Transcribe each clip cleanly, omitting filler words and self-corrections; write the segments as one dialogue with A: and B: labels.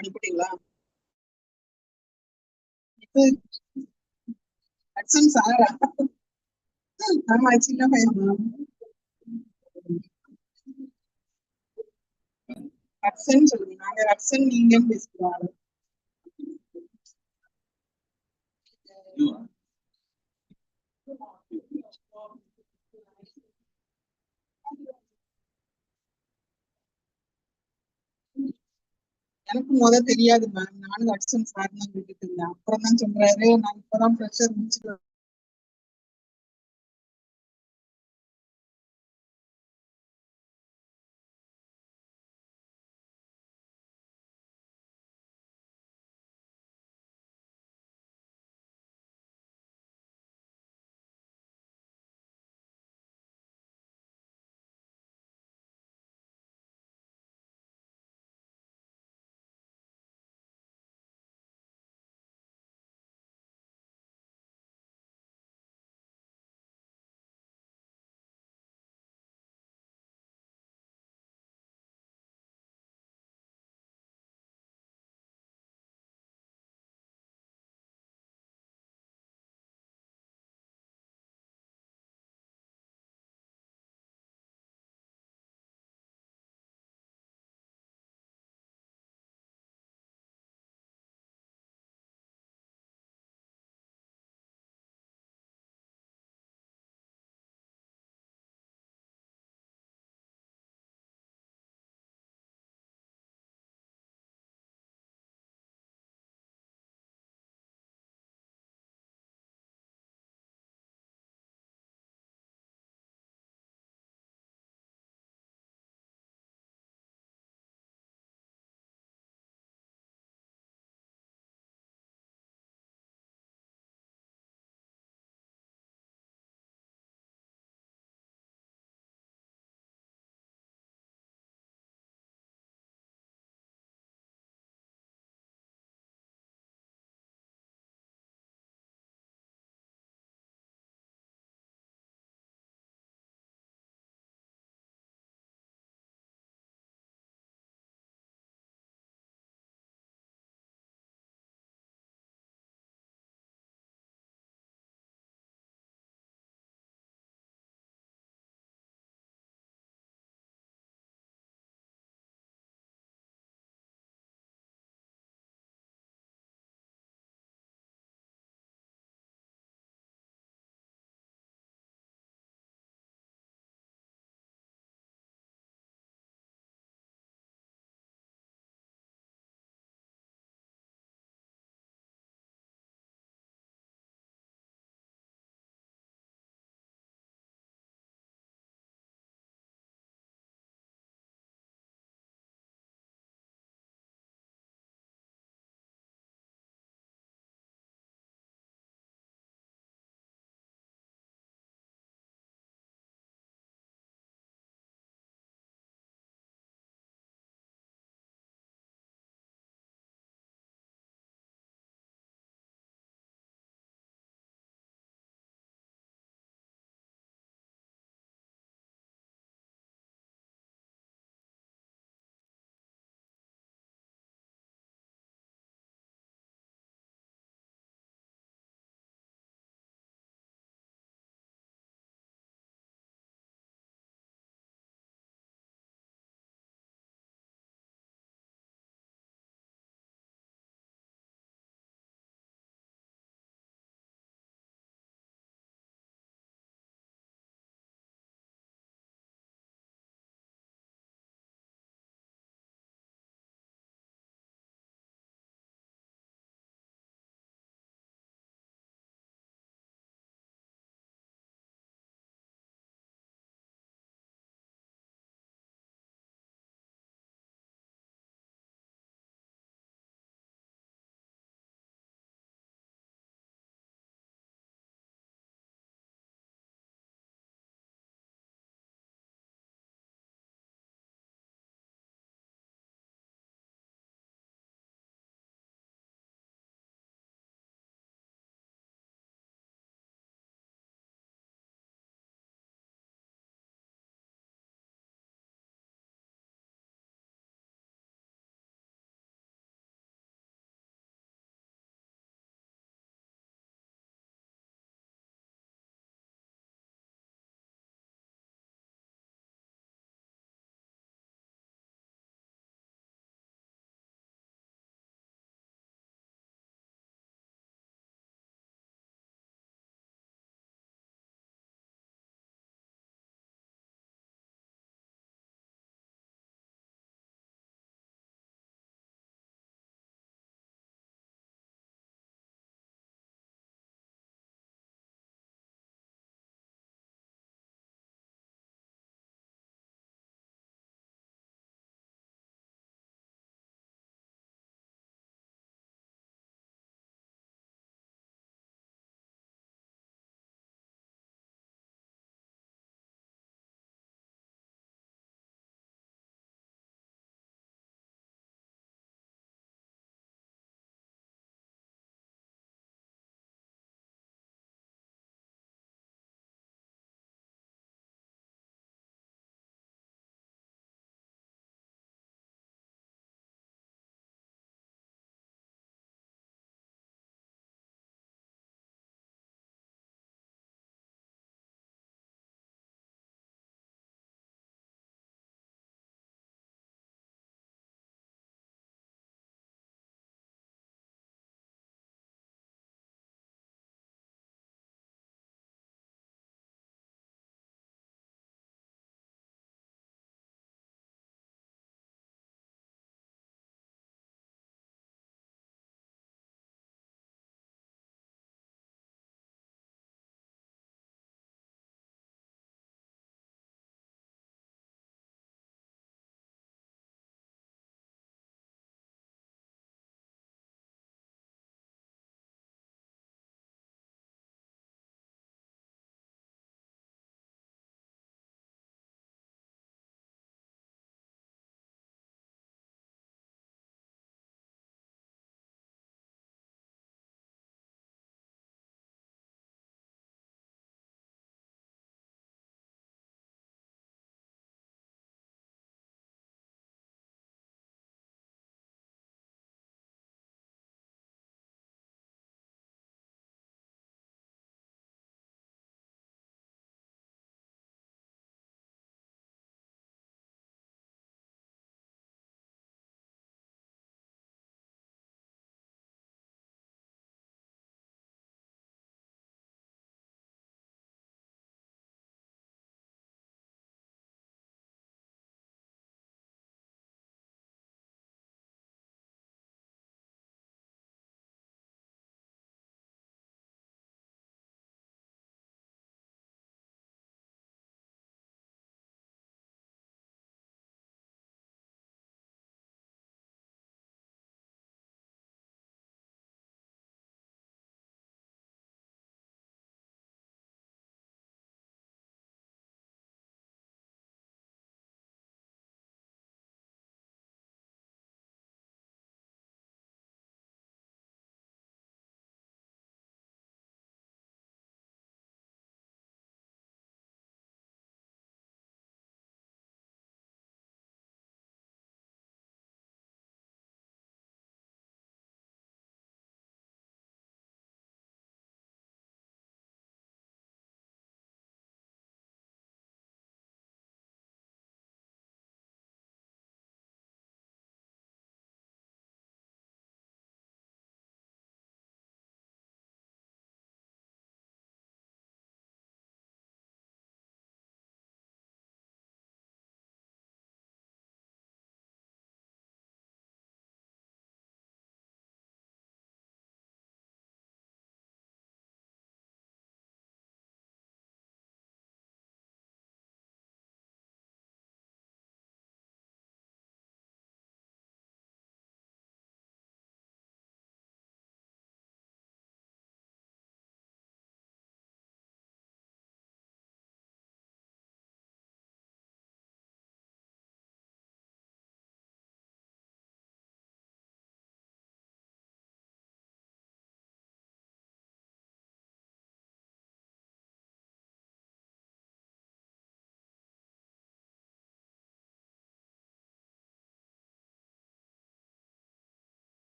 A: அனுப்பிட்டீங்களா? இப்போ ஹட்சன் சாரா? ஆமா, சின்ன பையன் தான். ஹட்சன் சொல்லுங்க. நாங்க ஹட்சன் நீங்கன்னு பேசுறோம். எனக்கு தெரியாது மேம். நானும் ஹட்சன் சார் தான் கேட்டுட்டு இருந்தேன். அப்புறம் தான் சொல்றாரு, நான் இப்பதான் ஃப்ரெஷர் முடிச்சுட்டு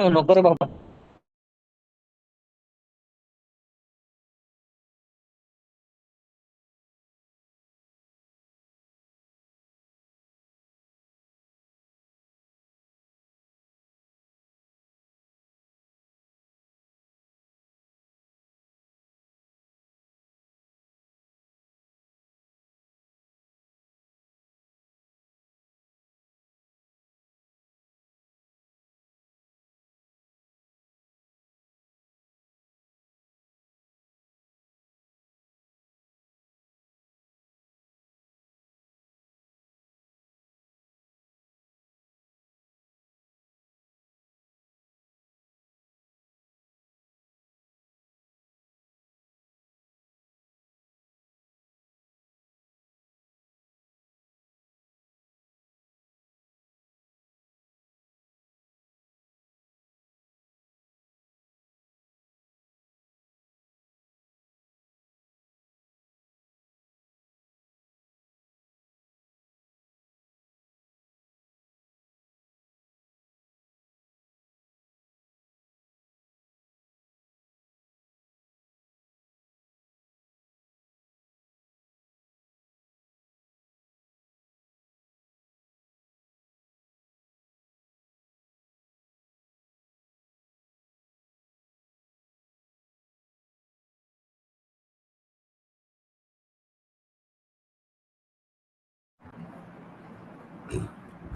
B: नको रे बाबा.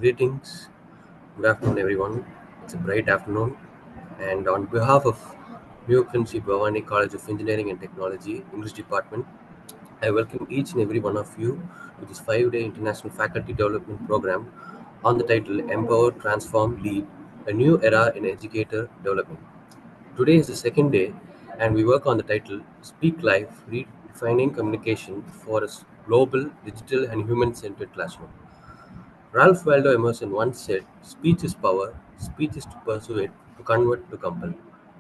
C: Greetings, good afternoon, everyone. It's a bright afternoon, and on behalf of New Prince Bhavani College of Engineering and Technology, English Department, I welcome each and every one of you to this 5-day international faculty development program on the title Empower, Transform, Lead a New Era in Educator Development. Today is the second day, and we work on the title Speak Life Redefining Communication for a Global, Digital, and Human Centered Classroom. Ralph Waldo Emerson once said, "Speech is power, speech is to persuade, to convert, to compel."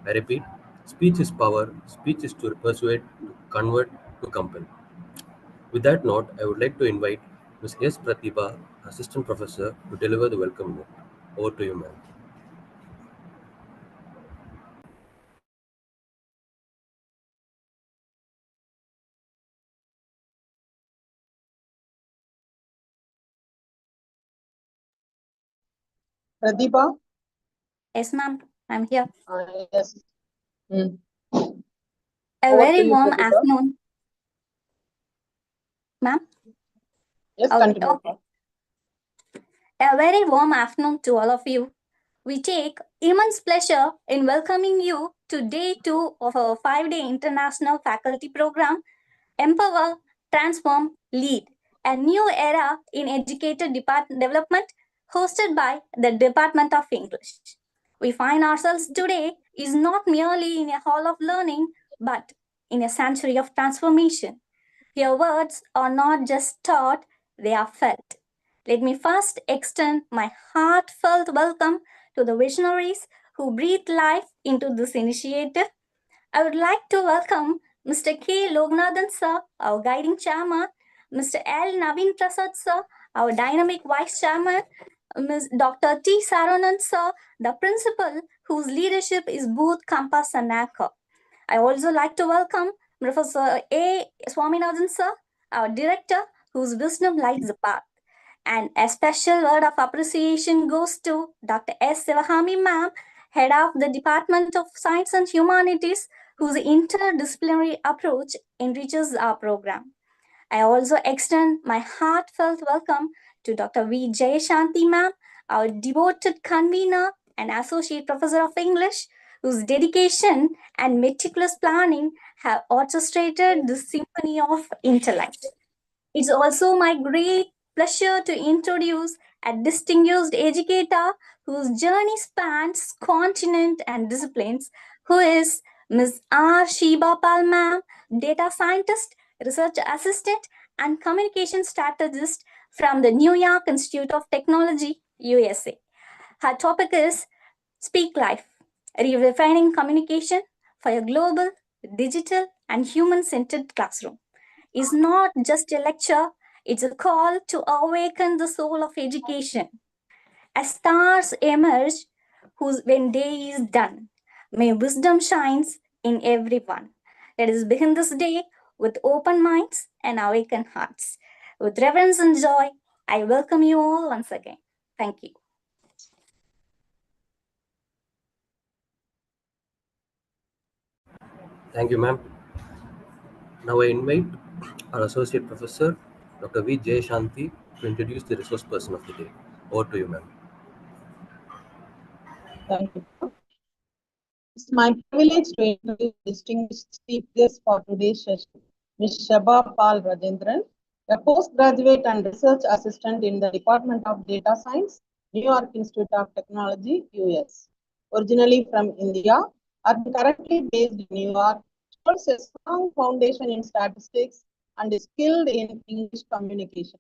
C: I repeat, speech is power, speech is to persuade, to convert, to compel. With that note, I would like to invite Ms. S. Pratibha, Assistant Professor, to deliver the welcome note. Over to you, ma'am.
A: Pratibha?
D: Yes, ma'am. I'm here.
A: Yes. Hmm.
D: A
A: Over to
D: very
A: you,
D: warm
A: Pratibha.
D: afternoon, ma'am.
A: Yes,
D: Okay,
A: continue.
D: okay. A very warm afternoon to all of you. We take immense pleasure in welcoming you to day 2 of our 5-day international faculty program, Empower, Transform, Lead, a new era in educator development hosted by the Department of English. We find ourselves today is not merely in a hall of learning, but in a century of transformation. Your words are not just taught, they are felt. Let me first extend my heartfelt welcome to the visionaries who breathed life into this initiative. I would like to welcome Mr. K. Lognathan sir, our guiding chairman, Mr. L. Naveen Prasad sir, our dynamic vice chairman, Ms. Dr. T. Saranand sir, the principal whose leadership is both compass and anchor. I also like to welcome Professor A. Swaminathan sir, our director whose wisdom lights the path. And a special word of appreciation goes to Dr. S. Sivahami ma'am, head of the Department of Science and Humanities, whose interdisciplinary approach enriches our program. I also extend my heartfelt welcome to Dr. V. Jayashanti ma'am, our devoted convener and associate professor of English, whose dedication and meticulous planning have orchestrated this symphony of intellect. It's also my great pleasure to introduce a distinguished educator whose journey spans continent and disciplines, who is Ms. R. Sheba Pal ma'am, data scientist, research assistant, and communication strategist from the New York Institute of Technology, USA. Her topic is Speak Life, redefining communication for a global, digital, and human-centered classroom. Is not just a lecture, it's a call to awaken the soul of education. As stars emerge whose when day is done. May wisdom shines in everyone. Let us begin this day with open minds and awakened hearts. With reverence and joy, I welcome you all once again. Thank you.
C: Thank you, ma'am. Now I invite our Associate Professor, Dr. V. Shanti, to introduce the resource person of the day. Over to you, ma'am.
A: Thank you. It's my privilege to introduce distinguished chief guest for today's session, Ms. Shaba Pal Rajendran, a postgraduate and research assistant in the Department of Data Science, New York Institute of Technology, US. Originally from India and currently based in New York, she holds a strong foundation in statistics and is skilled in English communication.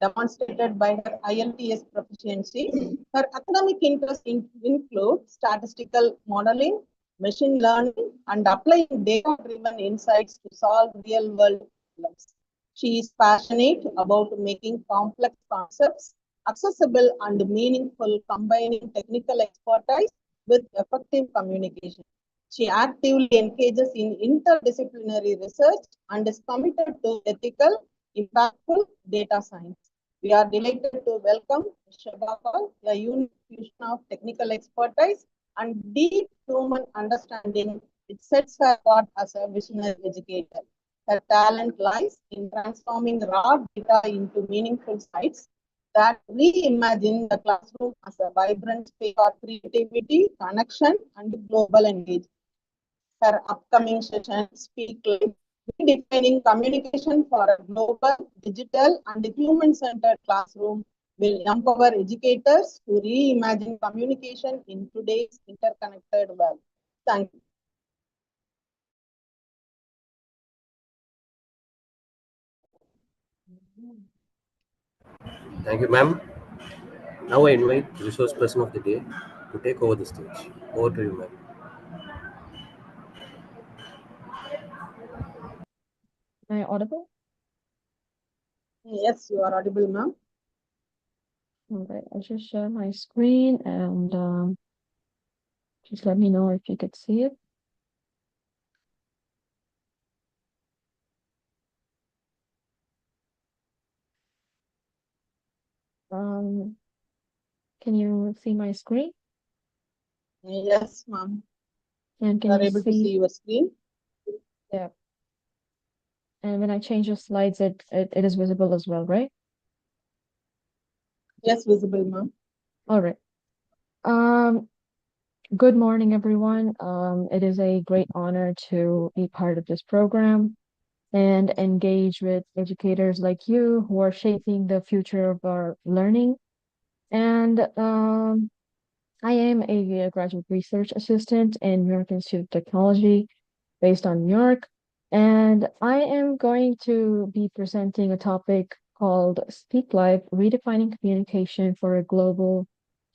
A: Demonstrated by her IELTS proficiency. Her academic interests include statistical modeling, machine learning, and applying data-driven insights to solve real-world problems. She is passionate about making complex concepts accessible and meaningful, combining technical expertise with effective communication. She actively engages in interdisciplinary research and is committed to ethical, impactful data science. We are delighted to welcome Shabakal, a unique fusion of technical expertise and deep human understanding. It sets her apart as a visionary educator. Her talent lies in transforming raw data into meaningful sites that reimagine the classroom as a vibrant space for creativity, connection, and global engagement. Her upcoming session, Speak Live, redefining communication for a global, digital, and human-centered classroom will empower educators to reimagine communication in today's interconnected world. Thank you.
C: Thank you, ma'am. Now I invite the resource person of the day to take over the stage. Over to you, ma'am.
B: Am I audible?
A: Yes, you are audible, ma'am.
B: All right, I'll just share my screen and just let me know if you could see it. Can you see my screen?
A: Yes, ma'am.
B: And
A: You
B: can
A: are
B: you
A: able to see your screen?
B: Yeah. And when I change the slides, it is visible as well, right?
A: Yes, visible, ma'am.
B: All right. Good morning, everyone. It is a great honor to be part of this program and engage with educators like you who are shaping the future of our learning. And I am a graduate research assistant in New York Institute of Technology based on New York. And I am going to be presenting a topic called Speak Live, Redefining Communication for a Global,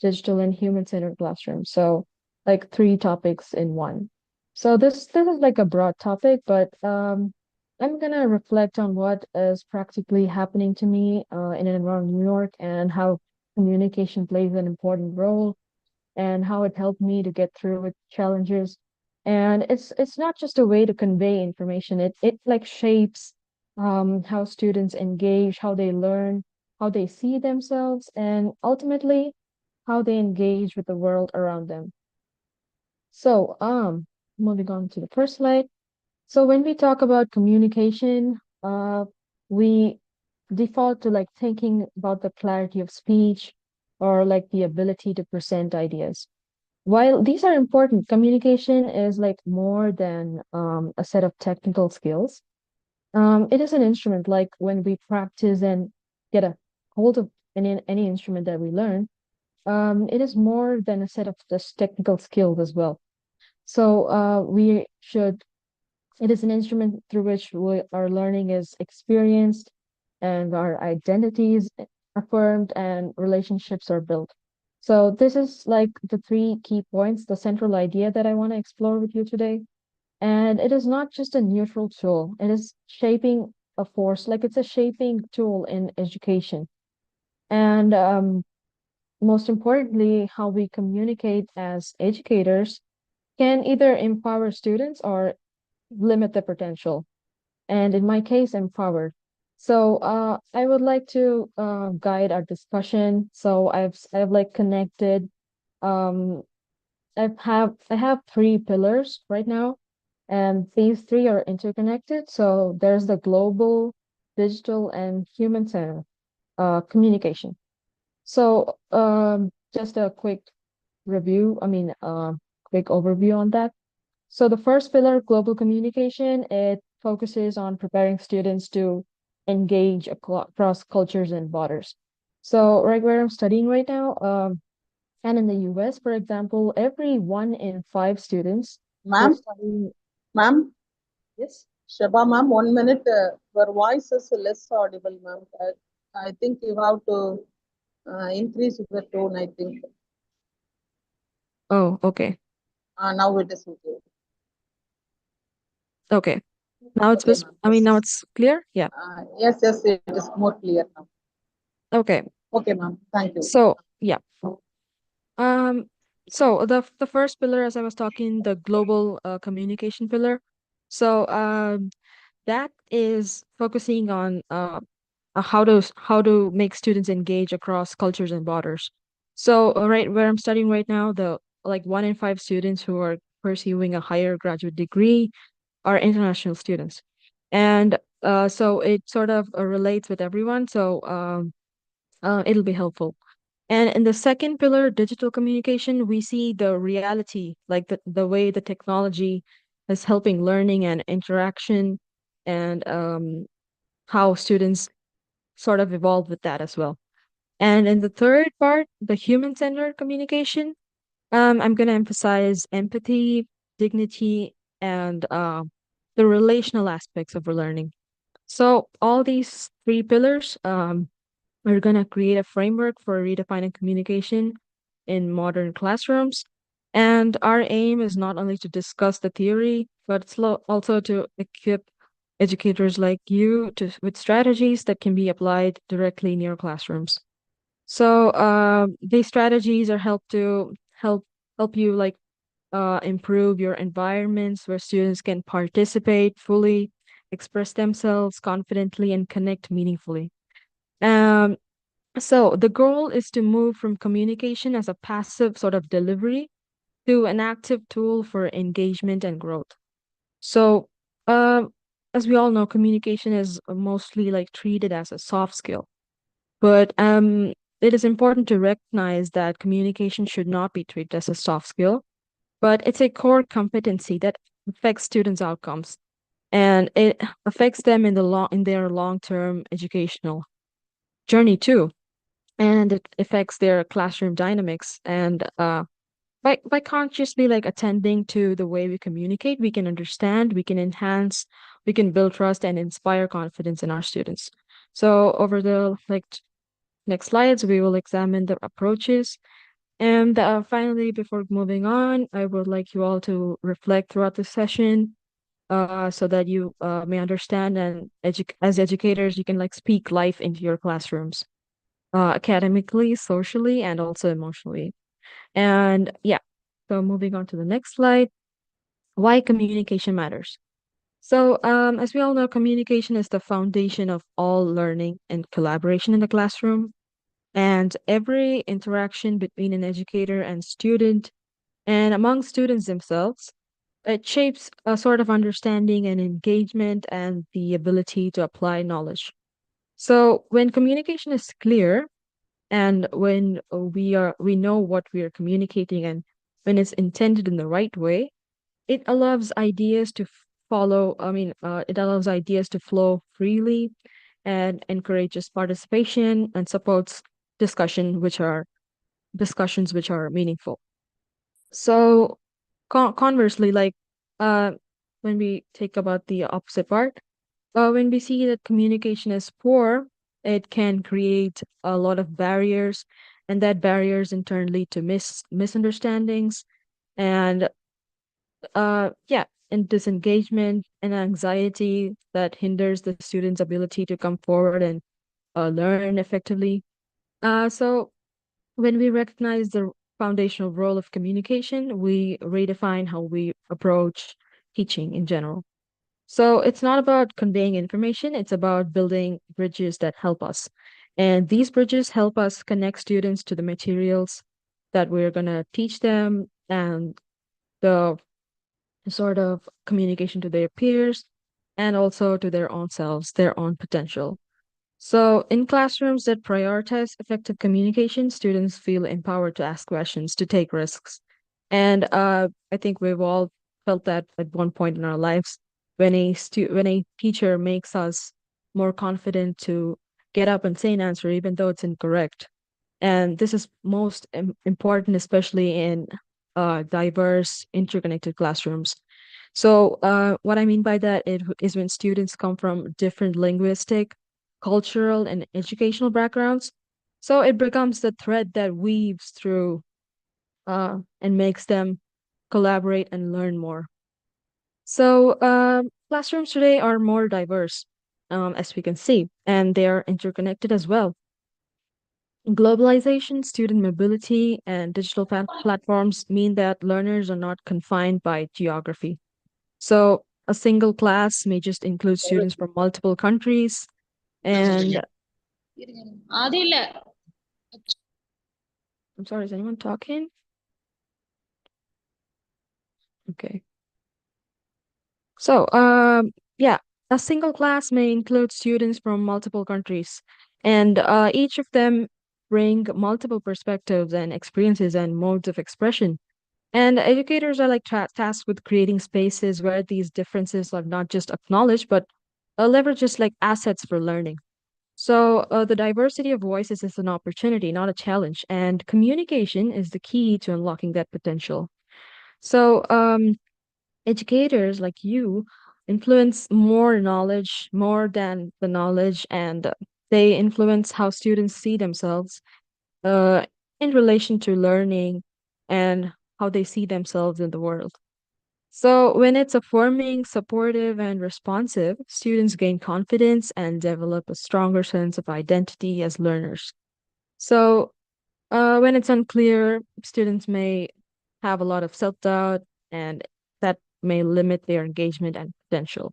B: Digital, and Human-Centered Classroom. So like 3 topics in one. So this is like a broad topic, but I'm gonna reflect on what is practically happening to me in and around New York and how communication plays an important role and how it helped me to get through with challenges. And it's not just a way to convey information. It like shapes how students engage, how they learn, how they see themselves, and ultimately how they engage with the world around them. So moving on to the first slide. So when we talk about communication, we default to like thinking about the clarity of speech or like the ability to present ideas. While these are important, communication is like more than a set of technical skills. It is an instrument, like when we practice and get a hold of any instrument that we learn. It is more than a set of just technical skills as well. So we should. It is an instrument through which our learning is experienced, and our identities affirmed, and relationships are built. So this is like the 3 key points, the central idea that I want to explore with you today. And it is not just a neutral tool, it is shaping a force, like it's a shaping tool in education. And most importantly, how we communicate as educators can either empower students or limit the potential. And in my case, empowered. So I would like to guide our discussion. So I've like connected um I have three pillars right now, and these three are interconnected. So there's the global, digital, and human centered communication. So just a quick review, quick overview on that. So the first pillar, global communication, it focuses on preparing students to engage across cultures and borders. So right where I'm studying right now, and in the US, for example, every 1 in 5 students who are
A: Ma'am,
B: studying,
A: ma'am,
B: yes.
A: Shaba ma'am, 1 minute. Your voice is less audible, ma'am. I think you have to increase your tone, I think.
B: Oh, okay.
A: Now it is okay.
B: Okay. Now it's
A: Okay, ma'am.
B: now
A: Yes.
B: it's clear? Yeah.
A: Yes, yes, it is more clear now.
B: Okay.
A: Okay, ma'am. Thank you.
B: So, yeah. Um, so the first pillar, as I was talking, the global communication pillar. So, that is focusing on how to make students engage across cultures and borders. So, right where I'm studying right now, the like 1 in 5 students who are pursuing a higher graduate degree are international students, and so it sort of relates with everyone. So, it'll be helpful. And in the second pillar, digital communication, we see the reality, like the way the technology is helping learning and interaction, and how students sort of evolve with that as well. And in the third part, the human-centered communication, I'm going to emphasize empathy, dignity, and the relational aspects of learning. So all these three pillars, we're going to create a framework for redefining communication in modern classrooms. And our aim is not only to discuss the theory, but it's also to equip educators like you with strategies that can be applied directly in your classrooms. So these strategies are help you like improve your environments where students can participate fully, express themselves confidently, and connect meaningfully. Um, so the goal is to move from communication as a passive sort of delivery to an active tool for engagement and growth. So, um, as we all know, communication is mostly like treated as a soft skill, but it is important to recognize that communication should not be treated as a soft skill, but it's a core competency that affects students' outcomes, and it affects them in their long-term educational journey too, and it affects their classroom dynamics. And by consciously like attending to the way we communicate, we can understand, we can enhance, we can build trust and inspire confidence in our students. So over the next slides, we will examine the approaches. And finally, before moving on, I would like you all to reflect throughout the session, so that you may understand, and as educators, you can like speak life into your classrooms, academically, socially, and also emotionally. And yeah, so moving on to the next slide, why communication matters. So, as we all know, communication is the foundation of all learning and collaboration in the classroom. And every interaction between an educator and student, and among students themselves, it shapes a sort of understanding and engagement and the ability to apply knowledge. So, when communication is clear, and when we know what we are communicating, and when it's intended in the right way, it allows ideas to it allows ideas to flow freely and encourages participation and supports discussions which are meaningful. So conversely, like uh when we take about the opposite part, when we see that communication is poor, it can create a lot of barriers, and that barriers in turn lead to misunderstandings, and yeah, and disengagement and anxiety that hinders the student's ability to come forward and learn effectively. So When we recognize the foundational role of communication, we redefine how we approach teaching in general. So it's not about conveying information, it's about building bridges that help us. And these bridges help us connect students to the materials that we're going to teach them and the sort of communication to their peers and also to their own selves, their own potential. So, in classrooms that prioritize effective communication, students feel empowered to ask questions, to take risks. And I think we've all felt that at one point in our lives when a teacher makes us more confident to get up and say an answer, even though it's incorrect. And this is most important, especially in diverse, interconnected classrooms. So, what I mean by that is when students come from different linguistic, cultural, and educational backgrounds. So it becomes the thread that weaves through and makes them collaborate and learn more. So, classrooms today are more diverse, as we can see, and they are interconnected as well. Globalization, student mobility, and digital platforms mean that learners are not confined by geography. So a single class may just include students from multiple countries. And I'm sorry, is anyone talking? Okay. So, yeah, a single class may include students from multiple countries, and each of them bring multiple perspectives and experiences and modes of expression. And educators are like tasked with creating spaces where these differences are not just acknowledged, but leveraged as like assets for learning. So, the diversity of voices is an opportunity, not a challenge, and communication is the key to unlocking that potential. So, educators like you influence more knowledge, more than the knowledge, and they influence how students see themselves uh, in relation to learning and how they see themselves in the world. So, when it's affirming, supportive, and responsive, students gain confidence and develop a stronger sense of identity as learners. So, when it's unclear, students may have a lot of self-doubt, and that may limit their engagement and potential.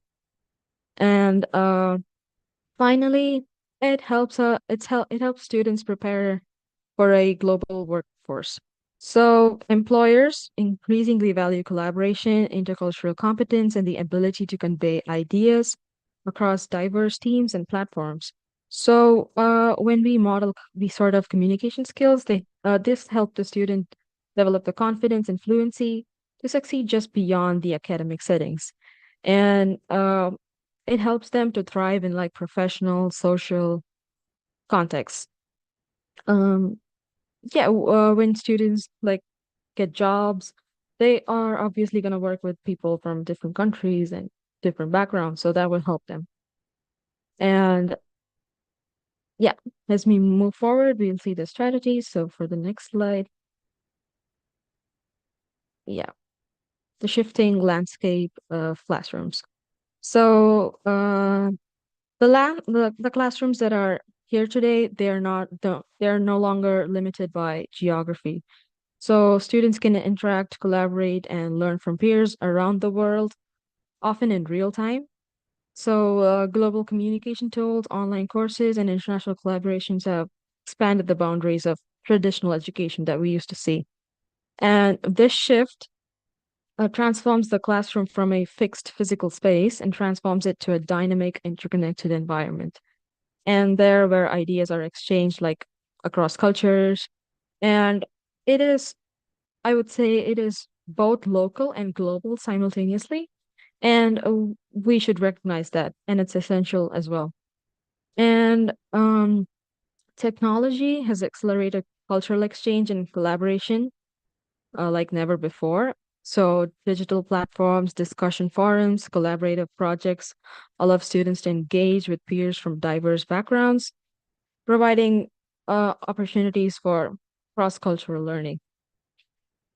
B: And finally, it helps students prepare for a global workforce. So, employers increasingly value collaboration, intercultural competence, and the ability to convey ideas across diverse teams and platforms. So, when we model these sort of communication skills, this help the student develop the confidence and fluency to succeed just beyond the academic settings. And it helps them to thrive in like professional, social contexts. Um, yeah, when students like get jobs, they are obviously going to work with people from different countries and different backgrounds, so that will help them. And yeah, as we move forward, we'll see the strategies. So for the next slide, yeah, the shifting landscape of classrooms. So the classrooms that are here today, they're no longer limited by geography. So students can interact, collaborate, and learn from peers around the world, often in real time. So global communication tools, online courses, and international collaborations have expanded the boundaries of traditional education that we used to see. And this shift transforms the classroom from a fixed physical space and transforms it to a dynamic, interconnected environment. And there, where ideas are exchanged, like across cultures, and it is I would say it is both local and global simultaneously, and we should recognize that, and it's essential as well. And technology has accelerated cultural exchange and collaboration like never before. So, digital platforms, discussion forums, collaborative projects allow students to engage with peers from diverse backgrounds, providing opportunities for cross-cultural learning.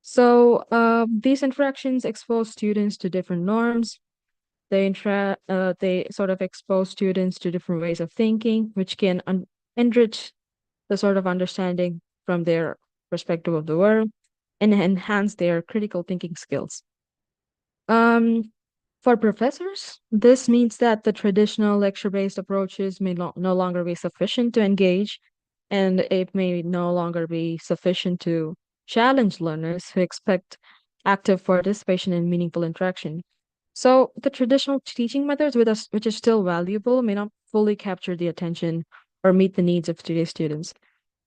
B: So these interactions expose students to different norms. They sort of expose students to different ways of thinking, which can enrich the sort of understanding from their perspective of the world and enhance their critical thinking skills. Um, for professors, this means that the traditional lecture-based approaches may no longer be sufficient to engage, and it may no longer be sufficient to challenge learners who expect active participation and meaningful interaction. So the traditional teaching methods with us, which is still valuable, may not fully capture the attention or meet the needs of today's students.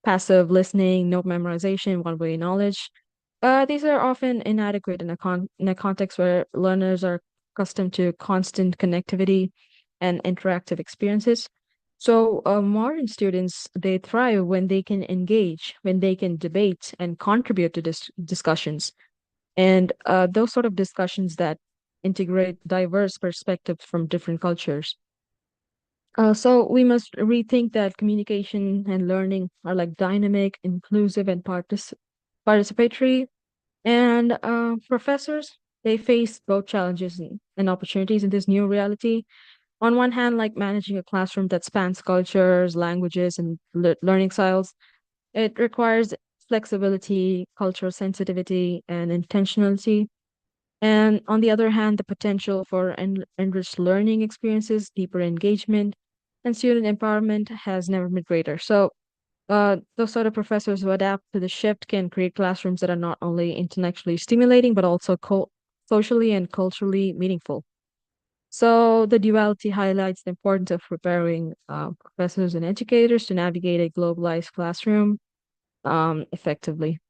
B: Passive listening, note memorization, one-way knowledge. These are often inadequate in a context where learners are accustomed to constant connectivity and interactive experiences. So modern students, they thrive when they can engage, when they can debate and contribute to discussions. And those sort of discussions that integrate diverse perspectives from different cultures. So we must rethink that communication and learning are like dynamic, inclusive, and participatory. And professors, they face both challenges and opportunities in this new reality. On one hand, like managing a classroom that spans cultures, languages, and learning styles, it requires flexibility, cultural sensitivity, and intentionality. And on the other hand, the potential for enriched learning experiences, deeper engagement, and student empowerment has never been greater. So, those sort of professors who adapt to the shift can create classrooms that are not only intellectually stimulating, but also socially and culturally meaningful. So, the duality highlights the importance of preparing professors and educators to navigate a globalized classroom effectively.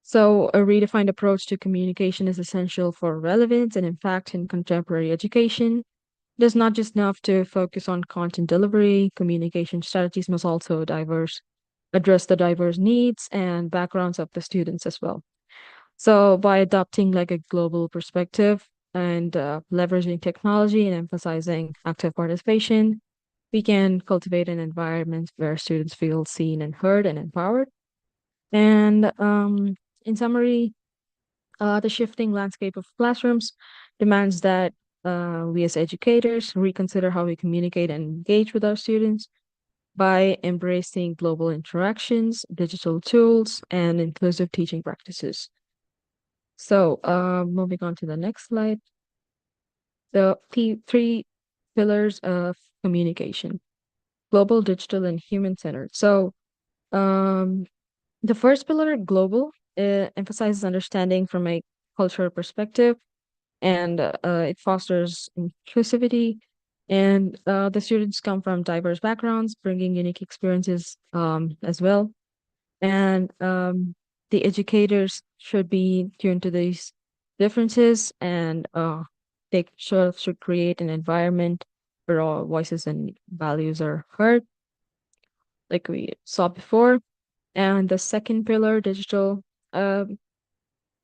B: So, a redefined approach to communication is essential for relevance and impact in contemporary education. It is not just enough to focus on content delivery, communication strategies must also address the diverse needs and backgrounds of the students as well. So, by adopting like a global perspective and leveraging technology and emphasizing active participation, we can cultivate an environment where students feel seen and heard and empowered. And in summary, the shifting landscape of classrooms demands that we as educators reconsider how we communicate and engage with our students by embracing global interactions, digital tools, and inclusive teaching practices. So, moving on to the next slide, the three pillars of communication: global, digital, and human-centered. So, um, the first pillar, global, emphasizes understanding from a cultural perspective, and it fosters inclusivity. And the students come from diverse backgrounds, bringing unique experiences as well. And the educators should be tuned to these differences, and they should create an environment where all voices and values are heard, like we saw before. And the second pillar, digital, um,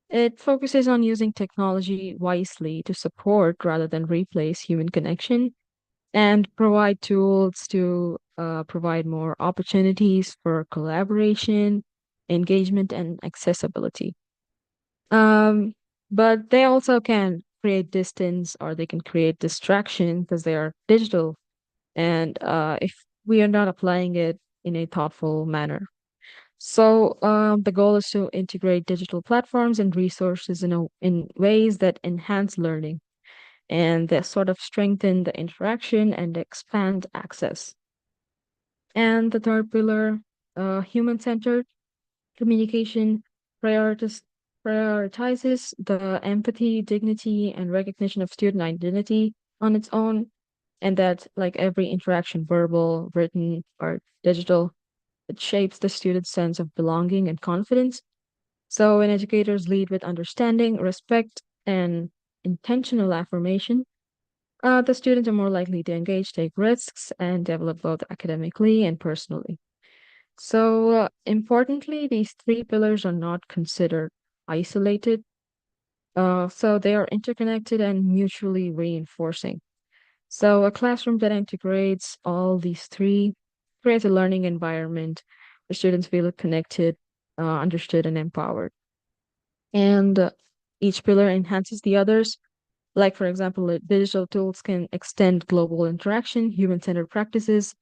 B: it focuses on using technology wisely to support rather than replace human connection and provide tools to provide more opportunities for collaboration, engagement, and accessibility. Um, but they also can create distance or they can create distraction because they are digital. And if we are not applying it in a thoughtful manner. So the goal is to integrate digital platforms and resources in ways that enhance learning and that sort of strengthen the interaction and expand access. And the third pillar, human-centered communication, prioritis prioritizes the empathy, dignity, and recognition of student identity on its own, and that like every interaction, verbal, written, or digital, it shapes the student's sense of belonging and confidence. So when educators lead with understanding, respect, and intentional affirmation, the students are more likely to engage, take risks, and develop both academically and personally. So, importantly, these three pillars are not considered isolated. So they are interconnected and mutually reinforcing. So a classroom that integrates all these three creates a learning environment where students feel connected, understood, and empowered. And each pillar enhances the others. Like, for example, digital tools can extend global interaction, human-centered practices,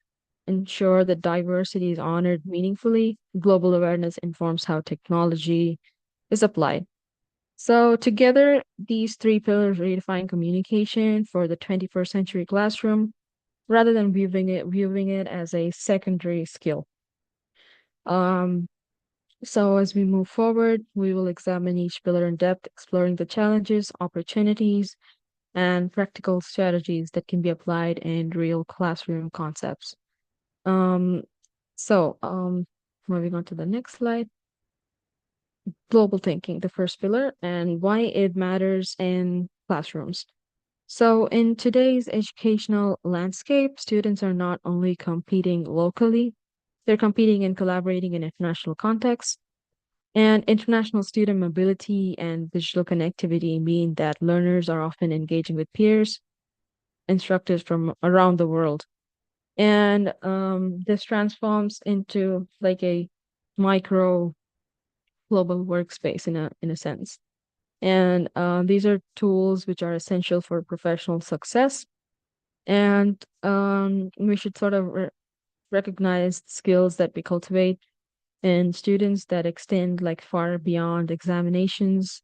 B: ensure that diversity is honored meaningfully, global awareness informs how technology is applied. So together, these three pillars redefine communication for the 21st century classroom rather than viewing it as a secondary skill. Um, so as we move forward, we will examine each pillar in depth, exploring the challenges, opportunities, and practical strategies that can be applied in real classroom concepts. Um, so moving on to the next slide, global thinking, the first pillar, and why it matters in classrooms. So in today's educational landscape, students are not only competing locally, they're competing and collaborating in international contexts. And international student mobility and digital connectivity mean that learners are often engaging with peers, instructors from around the world. And this transforms into like a micro global workspace in a sense. And these are tools which are essential for professional success. And we should sort of recognize skills that we cultivate in students that extend like far beyond examinations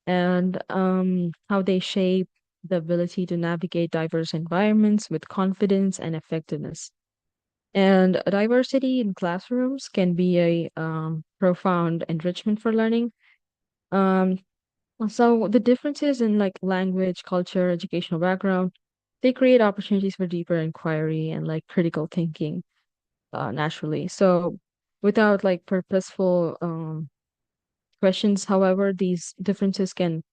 B: and how they shape the ability to navigate diverse environments with confidence and effectiveness. And diversity in classrooms can be a profound enrichment for learning. Um, so the differences in like language, culture, educational background, they create opportunities for deeper inquiry and like critical thinking naturally. So without like purposeful questions, however, these differences can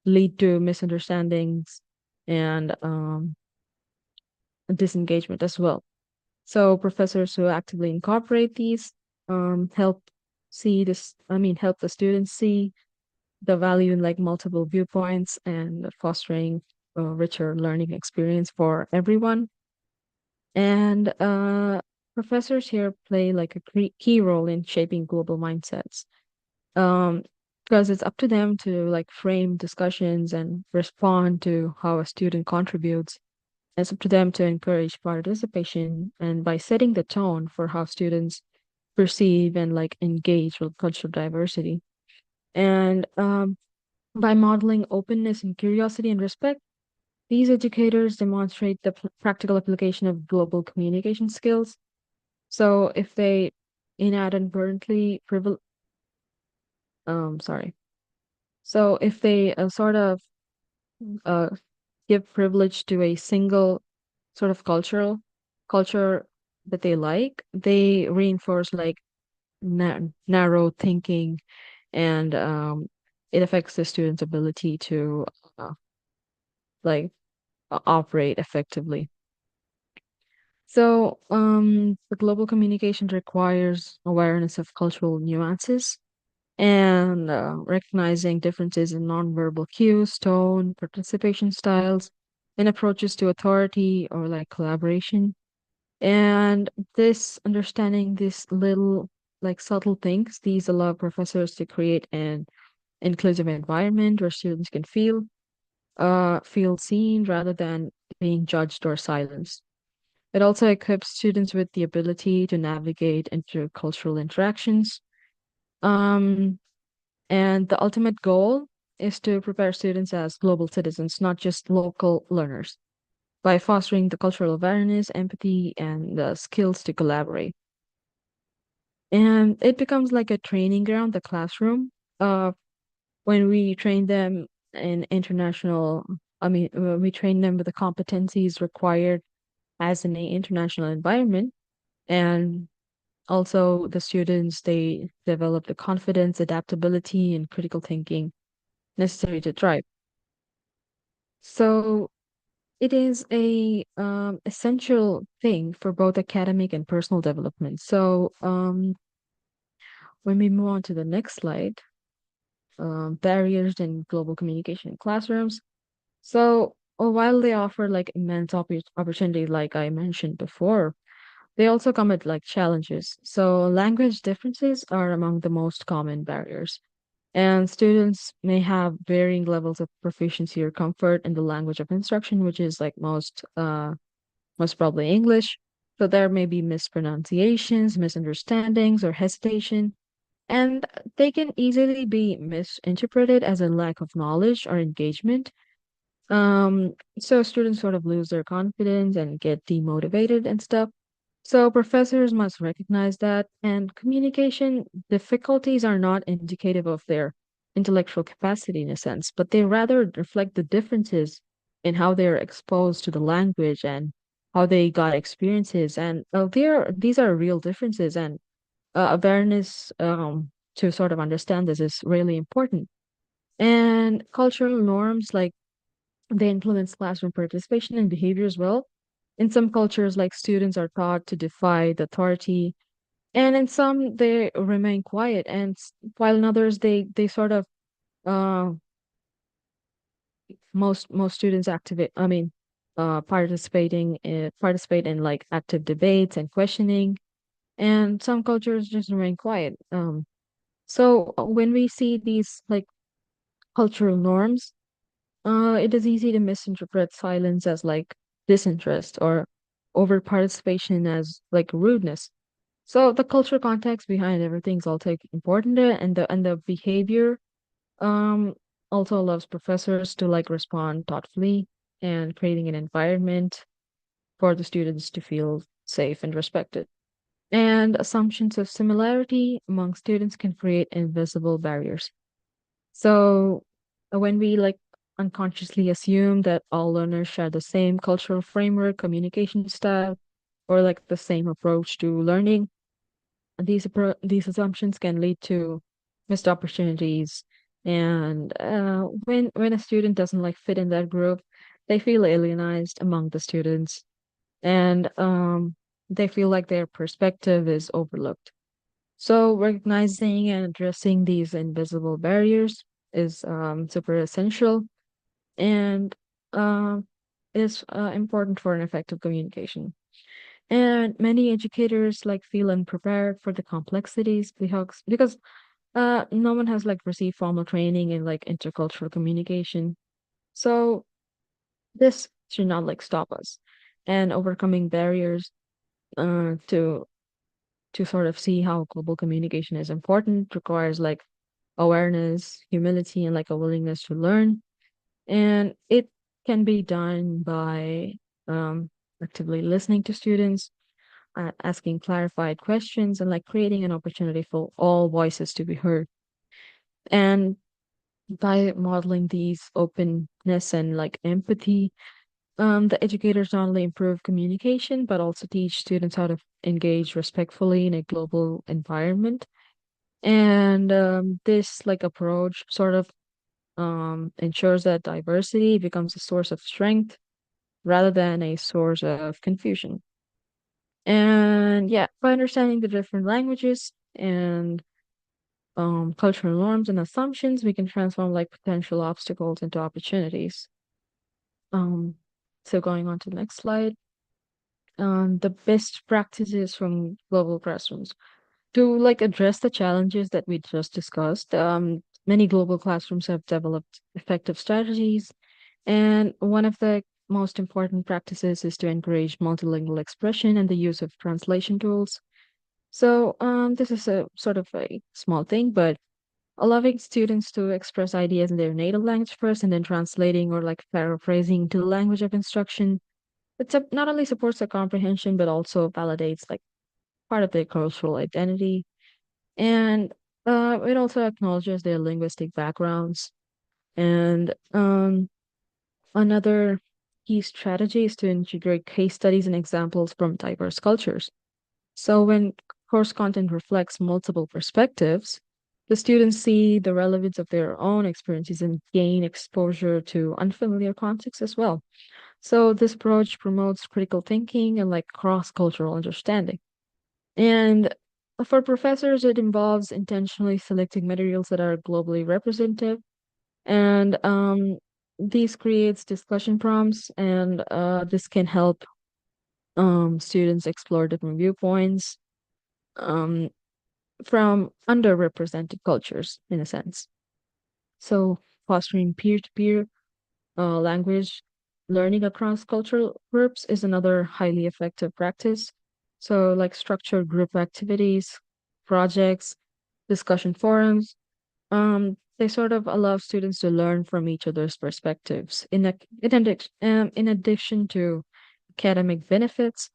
B: lead to misunderstandings and disengagement as well. So professors who actively incorporate these help help the students see the value in like multiple viewpoints and fostering a richer learning experience for everyone. And professors here play like a key role in shaping global mindsets. Um, because it's up to them to like frame discussions and respond to how a student contributes. It's up to them to encourage participation and by setting the tone for how students perceive and like engage with cultural diversity. And by modeling openness and curiosity and respect, these educators demonstrate the practical application of global communication skills. So if they inadvertently sorry. So if they sort of uh, give privilege to a single sort of culture that they like, they reinforce like narrow thinking and it affects the student's ability to uh, like operate effectively. So, the global communication requires awareness of cultural nuances and recognizing differences in nonverbal cues, tone, participation styles, and approaches to authority or like collaboration. And this understanding these little like subtle things, these allow professors to create an inclusive environment where students can feel seen rather than being judged or silenced. It also equips students with the ability to navigate intercultural interactions. Um, and the ultimate goal is to prepare students as global citizens, not just local learners, by fostering the cultural awareness, empathy, and the skills to collaborate. And it becomes like a training ground, the classroom, uh, when we train them in when we train them with the competencies required as in an international environment. And also the students, they develop the confidence, adaptability, and critical thinking necessary to thrive. So it is a essential thing for both academic and personal development. So when we move on to the next slide, barriers in global communication in classrooms. So while they offer like immense opportunity, like I mentioned before, they also come at like challenges. So language differences are among the most common barriers. And students may have varying levels of proficiency or comfort in the language of instruction, which is like most probably English. So there may be mispronunciations, misunderstandings, or hesitation, and they can easily be misinterpreted as a lack of knowledge or engagement. So students sort of lose their confidence and get demotivated and stuff. So professors must recognize that, and communication difficulties are not indicative of their intellectual capacity in a sense, but they rather reflect the differences in how they're exposed to the language and how they got experiences. And these are real differences, and awareness to sort of understand this is really important. And cultural norms, like they influence classroom participation and behavior as well. In some cultures, like students are taught to defy the authority, and in some they remain quiet, and while in others they sort of uh most students activate. I mean, participate in like active debates and questioning, and some cultures just remain quiet. So when we see these like cultural norms, it is easy to misinterpret silence as like disinterest or over participation as like rudeness. So the cultural context behind everything is also important, and the behavior um also allows professors to like respond thoughtfully and creating an environment for the students to feel safe and respected. And assumptions of similarity among students can create invisible barriers. So when we like unconsciously assume that all learners share the same cultural framework, communication style, or like the same approach to learning, these assumptions can lead to missed opportunities. And when a student doesn't like fit in that group, they feel alienized among the students, and they feel like their perspective is overlooked. So recognizing and addressing these invisible barriers is super essential, and um, is important for an effective communication. And many educators like feel unprepared for the complexities because no one has like received formal training in like intercultural communication. So this should not like stop us. And overcoming barriers to sort of see how global communication is important requires like awareness, humility, and like a willingness to learn. And it can be done by um, actively listening to students, asking clarified questions, and like creating an opportunity for all voices to be heard. And by modeling these openness and like empathy, the educators not only improve communication, but also teach students how to engage respectfully in a global environment. And this like approach sort of ensures that diversity becomes a source of strength rather than a source of confusion. And yeah, by understanding the different languages and cultural norms and assumptions, we can transform like potential obstacles into opportunities. Um, so going on to the next slide, the best practices from global classrooms to like address the challenges that we just discussed. Many global classrooms have developed effective strategies, and one of the most important practices is to encourage multilingual expression and the use of translation tools. So, this is a sort of a small thing, but allowing students to express ideas in their native language first and then translating or like paraphrasing to the language of instruction. Not only supports their comprehension, but also validates like part of their cultural identity. And it also acknowledges their linguistic backgrounds. And another key strategy is to integrate case studies and examples from diverse cultures. So when course content reflects multiple perspectives, the students see the relevance of their own experiences and gain exposure to unfamiliar contexts as well. So this approach promotes critical thinking and like cross-cultural understanding. And for professors, it involves intentionally selecting materials that are globally representative, and these creates discussion prompts, and this can help students explore different viewpoints um, from underrepresented cultures, in a sense. So fostering peer-to-peer language learning across cultural groups is another highly effective practice. So like structured group activities, projects, discussion forums, they sort of allow students to learn from each other's perspectives. In addition to academic benefits,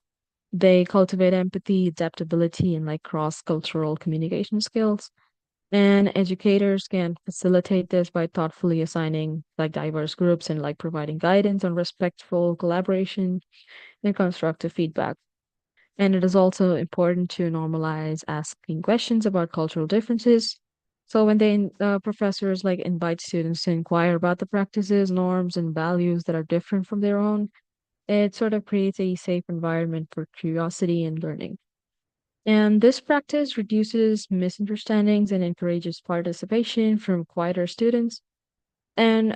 B: they cultivate empathy, adaptability, and like cross-cultural communication skills. And educators can facilitate this by thoughtfully assigning like diverse groups and like providing guidance on respectful collaboration and constructive feedback. And it is also important to normalize asking questions about cultural differences. So when professors like invite students to inquire about the practices, norms, and values that are different from their own, it sort of creates a safe environment for curiosity and learning. And this practice reduces misunderstandings and encourages participation from quieter students and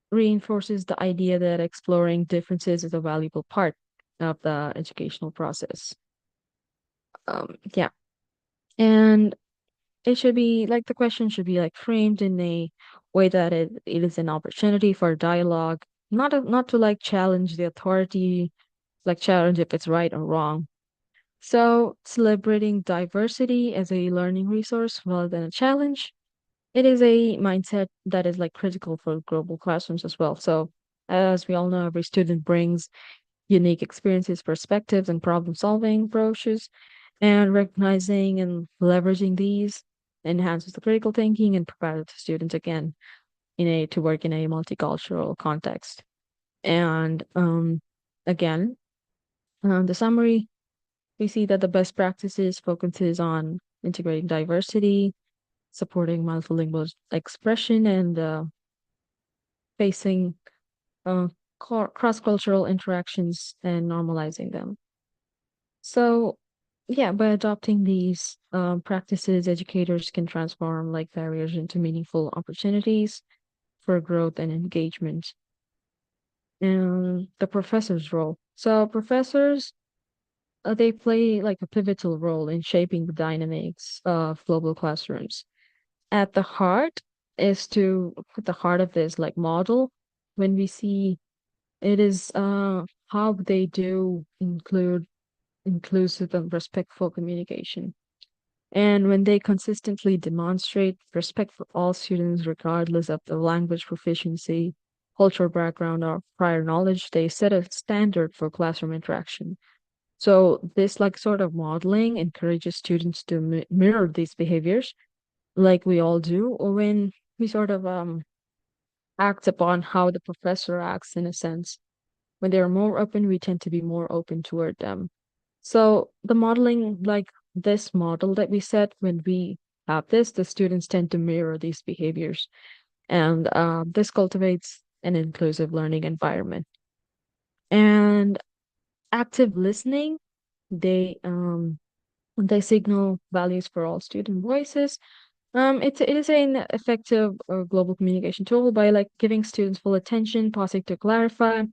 B: reinforces the idea that exploring differences is a valuable part of the educational process. Yeah. And it should be like the question should be like framed in a way that it is an opportunity for dialogue, not to like challenge the authority, like challenge if it's right or wrong. So celebrating diversity as a learning resource rather than a challenge, it is a mindset that is like critical for global classrooms as well. So as we all know, every student brings unique experiences, perspectives, and problem solving approaches. And recognizing and leveraging these enhances the critical thinking and prepares the students again to work in a multicultural context. And again, the summary, we see that the best practices focuses on integrating diversity, supporting multilingual expression, and facing uh, cross-cultural interactions and normalizing them. So, yeah, by adopting these practices, educators can transform like barriers into meaningful opportunities for growth and engagement. And the professor's role. So, professors, they play like a pivotal role in shaping the dynamics of global classrooms. At the heart is to put the heart of this like model when we see it is how they do include inclusive and respectful communication. And when they consistently demonstrate respect for all students, regardless of the language proficiency, cultural background, or prior knowledge, they set a standard for classroom interaction. So this like sort of modeling encourages students to mirror these behaviors, like we all do, or when we sort of act upon how the professor acts in a sense. When they are more open, we tend to be more open toward them. So the modeling, like this model that we set, when we have this, the students tend to mirror these behaviors, and this cultivates an inclusive learning environment. And active listening, they signal values for all student voices. It is an effective global communication tool by like giving students full attention, pausing to clarify,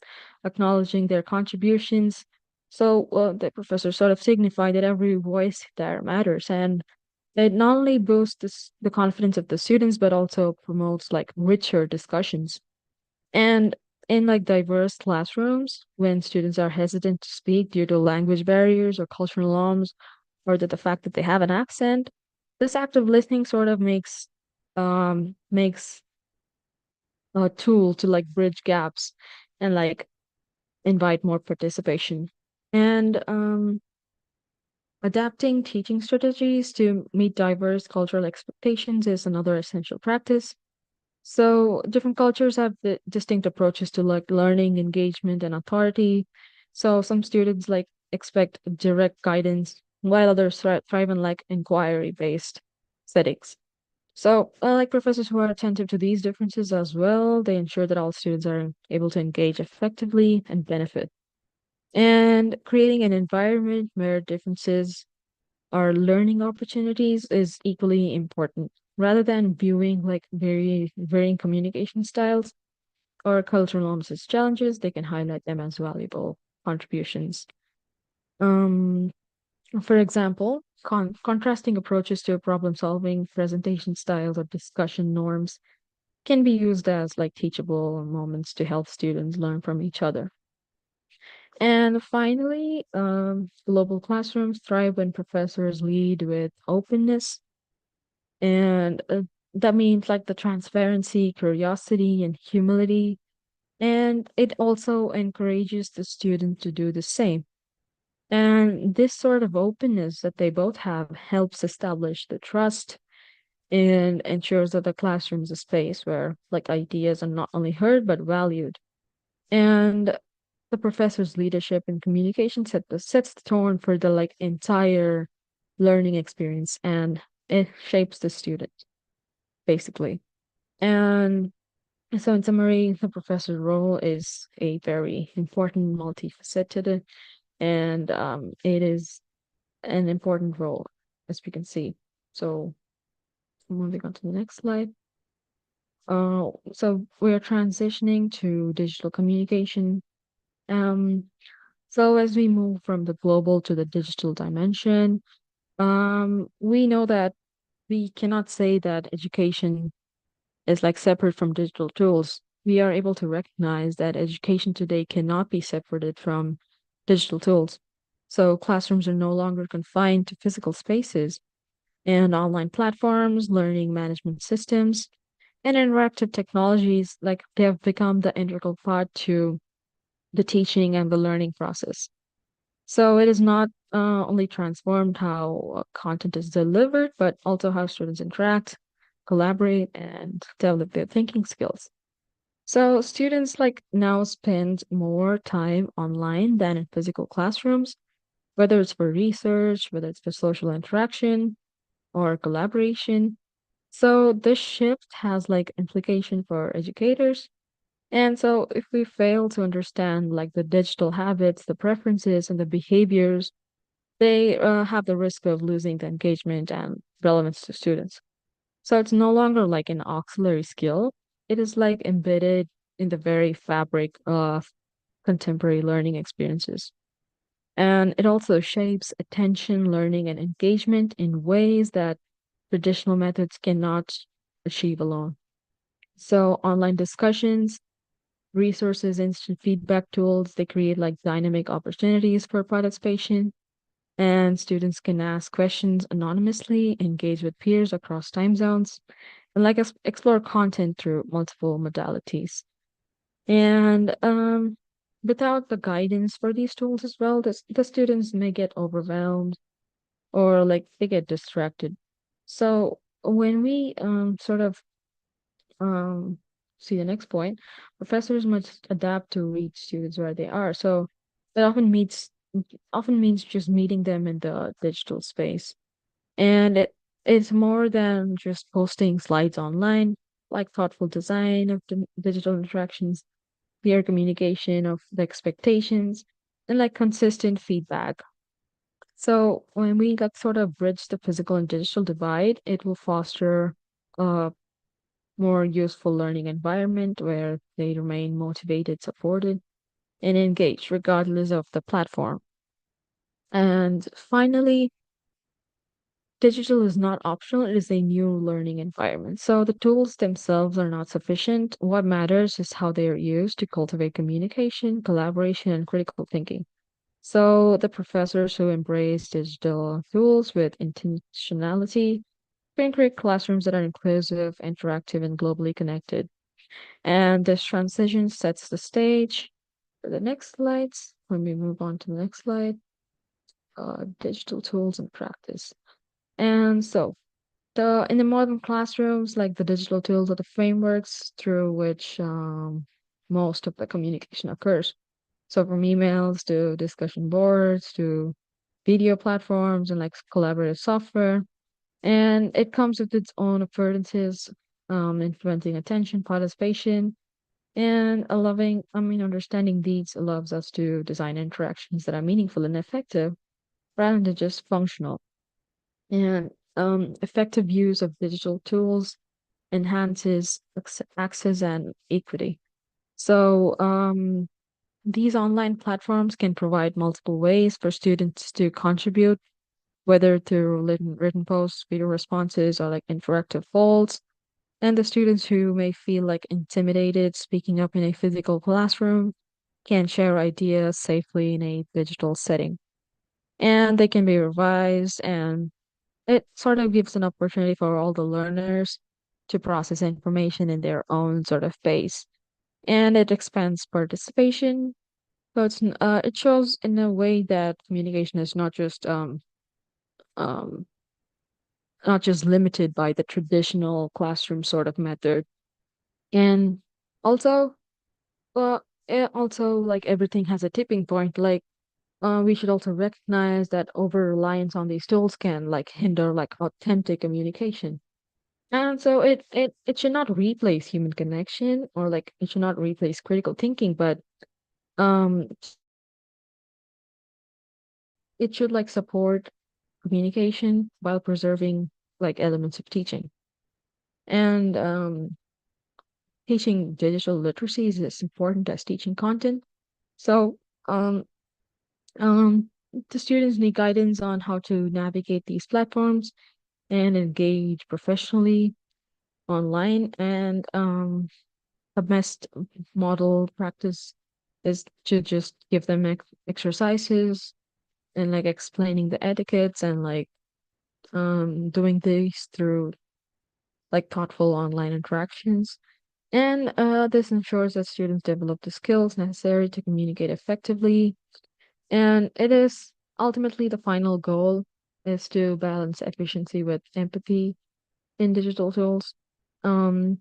B: acknowledging their contributions. So the professor sort of signified that every voice there matters, and it not only boosts the confidence of the students, but also promotes like richer discussions. And in like diverse classrooms, when students are hesitant to speak due to language barriers or cultural norms, or that the fact that they have an accent, this active listening sort of makes a tool to like bridge gaps and like invite more participation. And adapting teaching strategies to meet diverse cultural expectations is another essential practice. So different cultures have the distinct approaches to like learning, engagement, and authority. So some students like expect direct guidance, while others thrive in like inquiry-based settings. So like professors who are attentive to these differences as well, they ensure that all students are able to engage effectively and benefit. And creating an environment where differences are learning opportunities is equally important. Rather than viewing like varying communication styles or cultural norms as challenges, they can highlight them as valuable contributions. Um, for example, contrasting approaches to problem solving, presentation styles, or discussion norms can be used as like teachable moments to help students learn from each other. And finally, global classrooms thrive when professors lead with openness. And that means like the transparency, curiosity, and humility. And it also encourages the student to do the same. And this sort of openness that they both have helps establish the trust and ensures that the classroom is a space where like ideas are not only heard but valued. And the professor's leadership and communication sets the tone for the like entire learning experience, and it shapes the student basically. And so in summary, the professor's role is a very important, multifaceted, and it is an important role, as we can see. So moving on to the next slide. So we're transitioning to digital communication. Um, so as we move from the global to the digital dimension, we know that we cannot say that education is like separate from digital tools. We are able to recognize that education today cannot be separated from digital tools. So classrooms are no longer confined to physical spaces, and online platforms, learning management systems, and interactive technologies, like they have become the integral part to the teaching and the learning process. So it is not only transformed how content is delivered, but also how students interact, collaborate, and develop their thinking skills. So students like now spend more time online than in physical classrooms, whether it's for research, whether it's for social interaction or collaboration. So this shift has like implication for educators. And so if we fail to understand like the digital habits, the preferences, and the behaviors, they have the risk of losing the engagement and relevance to students. So it's no longer like an auxiliary skill. It is like embedded in the very fabric of contemporary learning experiences. And it also shapes attention, learning, and engagement in ways that traditional methods cannot achieve alone. So online discussions, resources, instant feedback tools, they create like dynamic opportunities for participation, and students can ask questions anonymously, engage with peers across time zones, and like explore content through multiple modalities. And without the guidance for these tools as well, the students may get overwhelmed or like they get distracted. So when we sort of um see the next point, professors must adapt to reach students where they are. So that often means just meeting them in the digital space. And it's more than just posting slides online, like thoughtful design of the digital interactions, clear communication of the expectations, and like consistent feedback. So when we like sort of bridge the physical and digital divide, it will foster a more useful learning environment where they remain motivated, supported, and engaged regardless of the platform. And finally, digital is not optional, it is a new learning environment. So the tools themselves are not sufficient. What matters is how they are used to cultivate communication, collaboration, and critical thinking. So the professors who embrace digital tools with intentionality can create classrooms that are inclusive, interactive, and globally connected. And this transition sets the stage for the next slides. When we move on to the next slide, digital tools and practice. And so the in the modern classrooms, like the digital tools are the frameworks through which most of the communication occurs. So from emails to discussion boards to video platforms and like collaborative software. And it comes with its own affordances, influencing attention, participation, and understanding these allows us to design interactions that are meaningful and effective rather than just functional. And effective use of digital tools enhances access and equity. So these online platforms can provide multiple ways for students to contribute, whether through written posts, video responses, or like interactive polls. And the students who may feel like intimidated speaking up in a physical classroom, can share ideas safely in a digital setting. And they can be revised, and it sort of gives an opportunity for all the learners to process information in their own sort of pace. And it expands participation. So it shows in a way that communication is um, not just limited by the traditional classroom sort of method. And also, also like everything has a tipping point. Like we should also recognize that over reliance on these tools can like hinder like authentic communication. And so it should not replace human connection, or like it should not replace critical thinking, but um it should like support communication while preserving like elements of teaching. And teaching digital literacy is as important as teaching content. So um um the students need guidance on how to navigate these platforms and engage professionally online. And a best model practice is to just give them exercises and like explaining the etiquettes, and like doing these through like thoughtful online interactions. And this ensures that students develop the skills necessary to communicate effectively. And it is ultimately the final goal is to balance efficiency with empathy in digital tools. Um,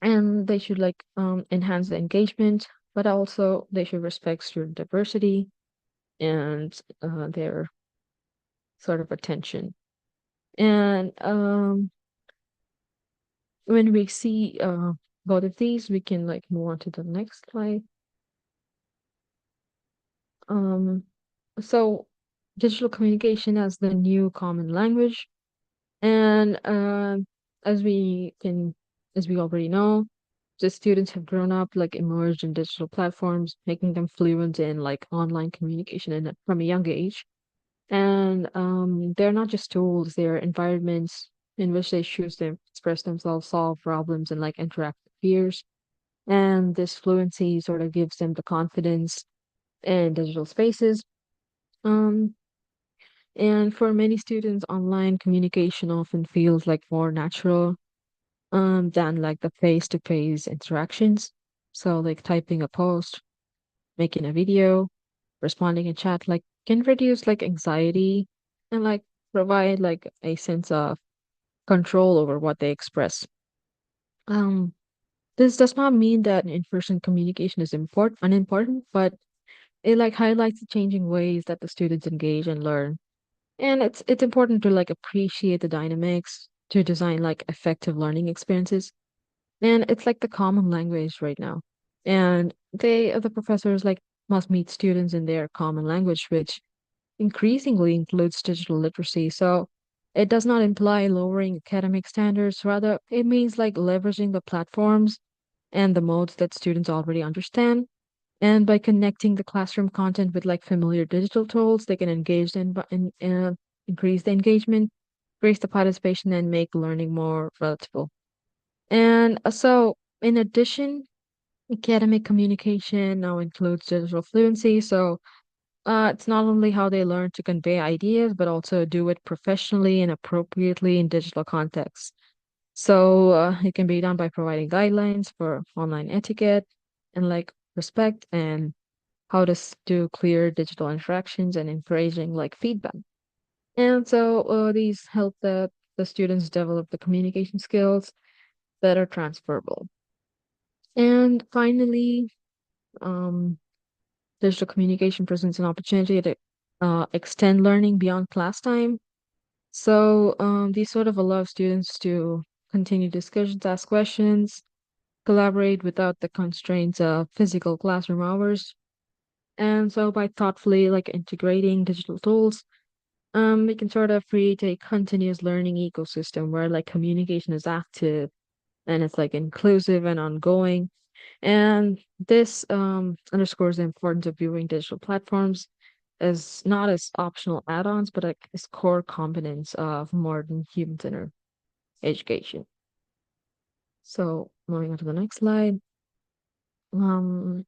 B: and they should like enhance the engagement, but also they should respect student diversity and their sort of attention. And when we see both of these, we can like move on to the next slide. Um, so digital communication as the new common language. And as we can, as we already know, the students have grown up like immersed in digital platforms, making them fluent in like online communication from a young age. And they're not just tools, they're environments in which they choose to express themselves, solve problems, and like interact with peers. And this fluency sort of gives them the confidence in digital spaces. Um, and for many students, online communication often feels like more natural than like the face-to-face interactions. So like typing a post, making a video, responding in chat, like can reduce like anxiety and like provide like a sense of control over what they express. Um, this does not mean that in-person communication is unimportant, but it like highlights the changing ways that the students engage and learn. And it's important to like appreciate the dynamics to design like effective learning experiences. And it's like the common language right now. And the professors like must meet students in their common language, which increasingly includes digital literacy. So it does not imply lowering academic standards. Rather, it means like leveraging the platforms and the modes that students already understand. And by connecting the classroom content with like familiar digital tools, they can engage in increase the engagement, increase the participation, and make learning more relatable. And so, in addition, academic communication now includes digital fluency. So, it's not only how they learn to convey ideas, but also do it professionally and appropriately in digital contexts. So, it can be done by providing guidelines for online etiquette and like respect, and how to do clear digital interactions, and encouraging like feedback. And so, these help the students develop the communication skills that are transferable. And finally, um, digital communication presents an opportunity to extend learning beyond class time. So these sort of allow students to continue discussions, ask questions, collaborate without the constraints of physical classroom hours. And so by thoughtfully like integrating digital tools, we can sort of create a continuous learning ecosystem where like communication is active and it's like inclusive and ongoing. And this underscores the importance of viewing digital platforms as not as optional add-ons, but like as core components of modern human-centered education. So moving on to the next slide. Um,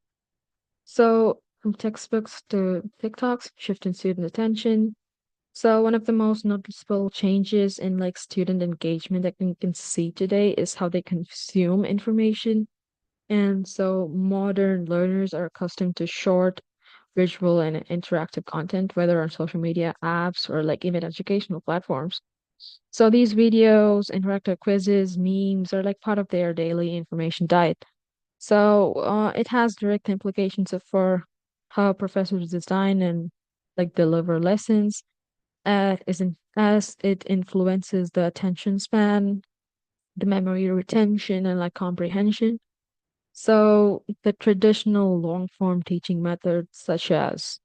B: So from textbooks to TikToks, shifting student attention. So one of the most noticeable changes in like student engagement that you can see today is how they consume information. And so modern learners are accustomed to short, visual, and interactive content, whether on social media apps or like even educational platforms. So these videos, interactive quizzes, memes are like part of their daily information diet. So it has direct implications for how professors design and like deliver lessons as it influences the attention span, the memory retention, and like comprehension. So the traditional long form teaching methods, such as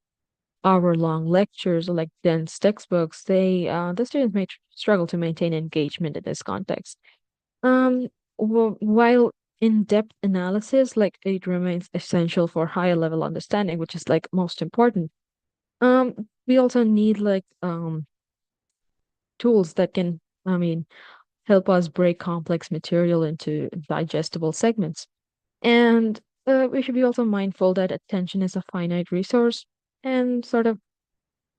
B: hour-long lectures or like dense textbooks, the students may struggle to maintain engagement in this context. Um, while in-depth analysis, like it remains essential for higher level understanding, which is like most important. We also need like tools that can, I mean, help us break complex material into digestible segments. And we should be also mindful that attention is a finite resource and sort of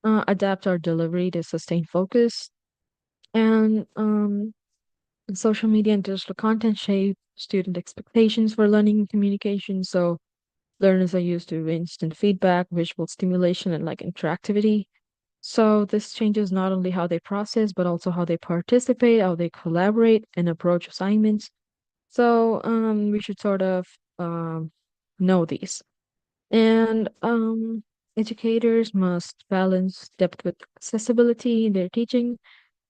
B: adapt our delivery to sustain focus. And social media and digital content shape student expectations for learning and communication. So learners are used to instant feedback, visual stimulation, and like interactivity. So this changes not only how they process, but also how they participate, how they collaborate, and approach assignments. So we should sort of know these. And educators must balance depth with accessibility in their teaching.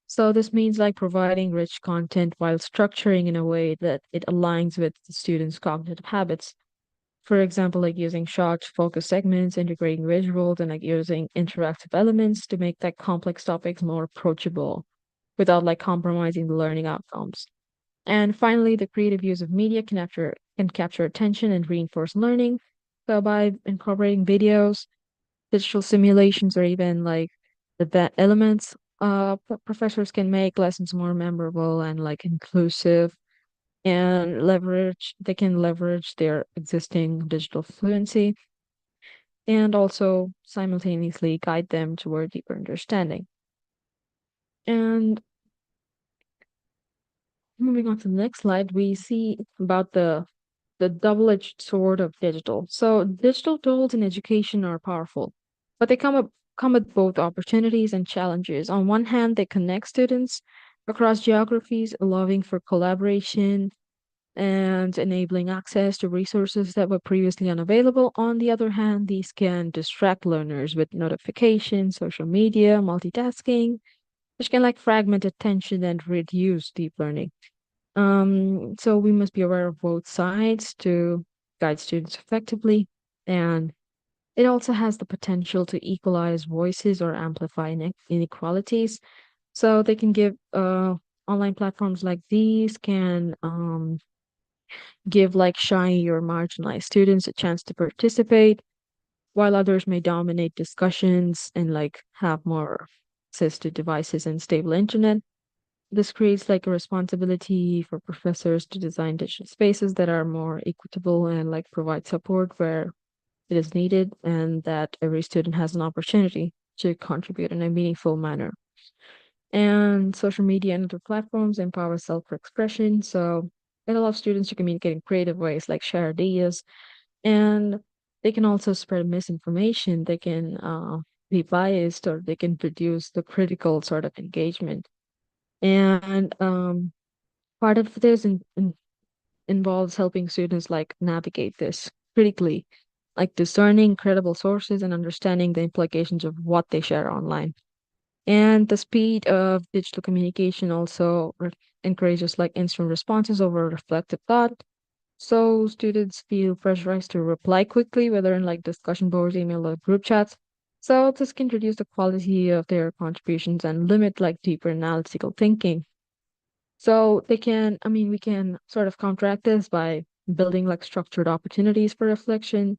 B: So this means like providing rich content while structuring in a way that it aligns with the students' cognitive habits. For example, like using short focus segments, integrating visuals, and like using interactive elements to make that complex topics more approachable without like compromising the learning outcomes. And finally, the creative use of media can capture attention and reinforce learning. So by incorporating videos, digital simulations, or even like event elements, professors can make lessons more memorable and like inclusive and they can leverage their existing digital fluency and also simultaneously guide them toward deeper understanding. And moving on to the next slide, we see about the double-edged sword of digital. So digital tools in education are powerful, but they come with both opportunities and challenges. On one hand, they connect students across geographies, allowing for collaboration and enabling access to resources that were previously unavailable. On the other hand, these can distract learners with notifications, social media, multitasking, which can like fragment attention and reduce deep learning. So we must be aware of both sides to guide students effectively. And it also has the potential to equalize voices or amplify inequalities. So they can give online platforms like these can give like shy or marginalized students a chance to participate, while others may dominate discussions and like have more access to devices and stable internet. This creates like a responsibility for professors to design digital spaces that are more equitable and like provide support where it is needed, and that every student has an opportunity to contribute in a meaningful manner. And social media and other platforms empower self-expression. So it allows students to communicate in creative ways, like share ideas, and they can also spread misinformation. They can be biased, or they can produce the critical sort of engagement. And part of this involves helping students like navigate this critically, like discerning credible sources and understanding the implications of what they share online. And the speed of digital communication also encourages like instant responses over reflective thought. So students feel pressurized to reply quickly, whether in like discussion boards, email, or group chats. So this can reduce the quality of their contributions and limit like deeper analytical thinking. So we can sort of counteract this by building like structured opportunities for reflection,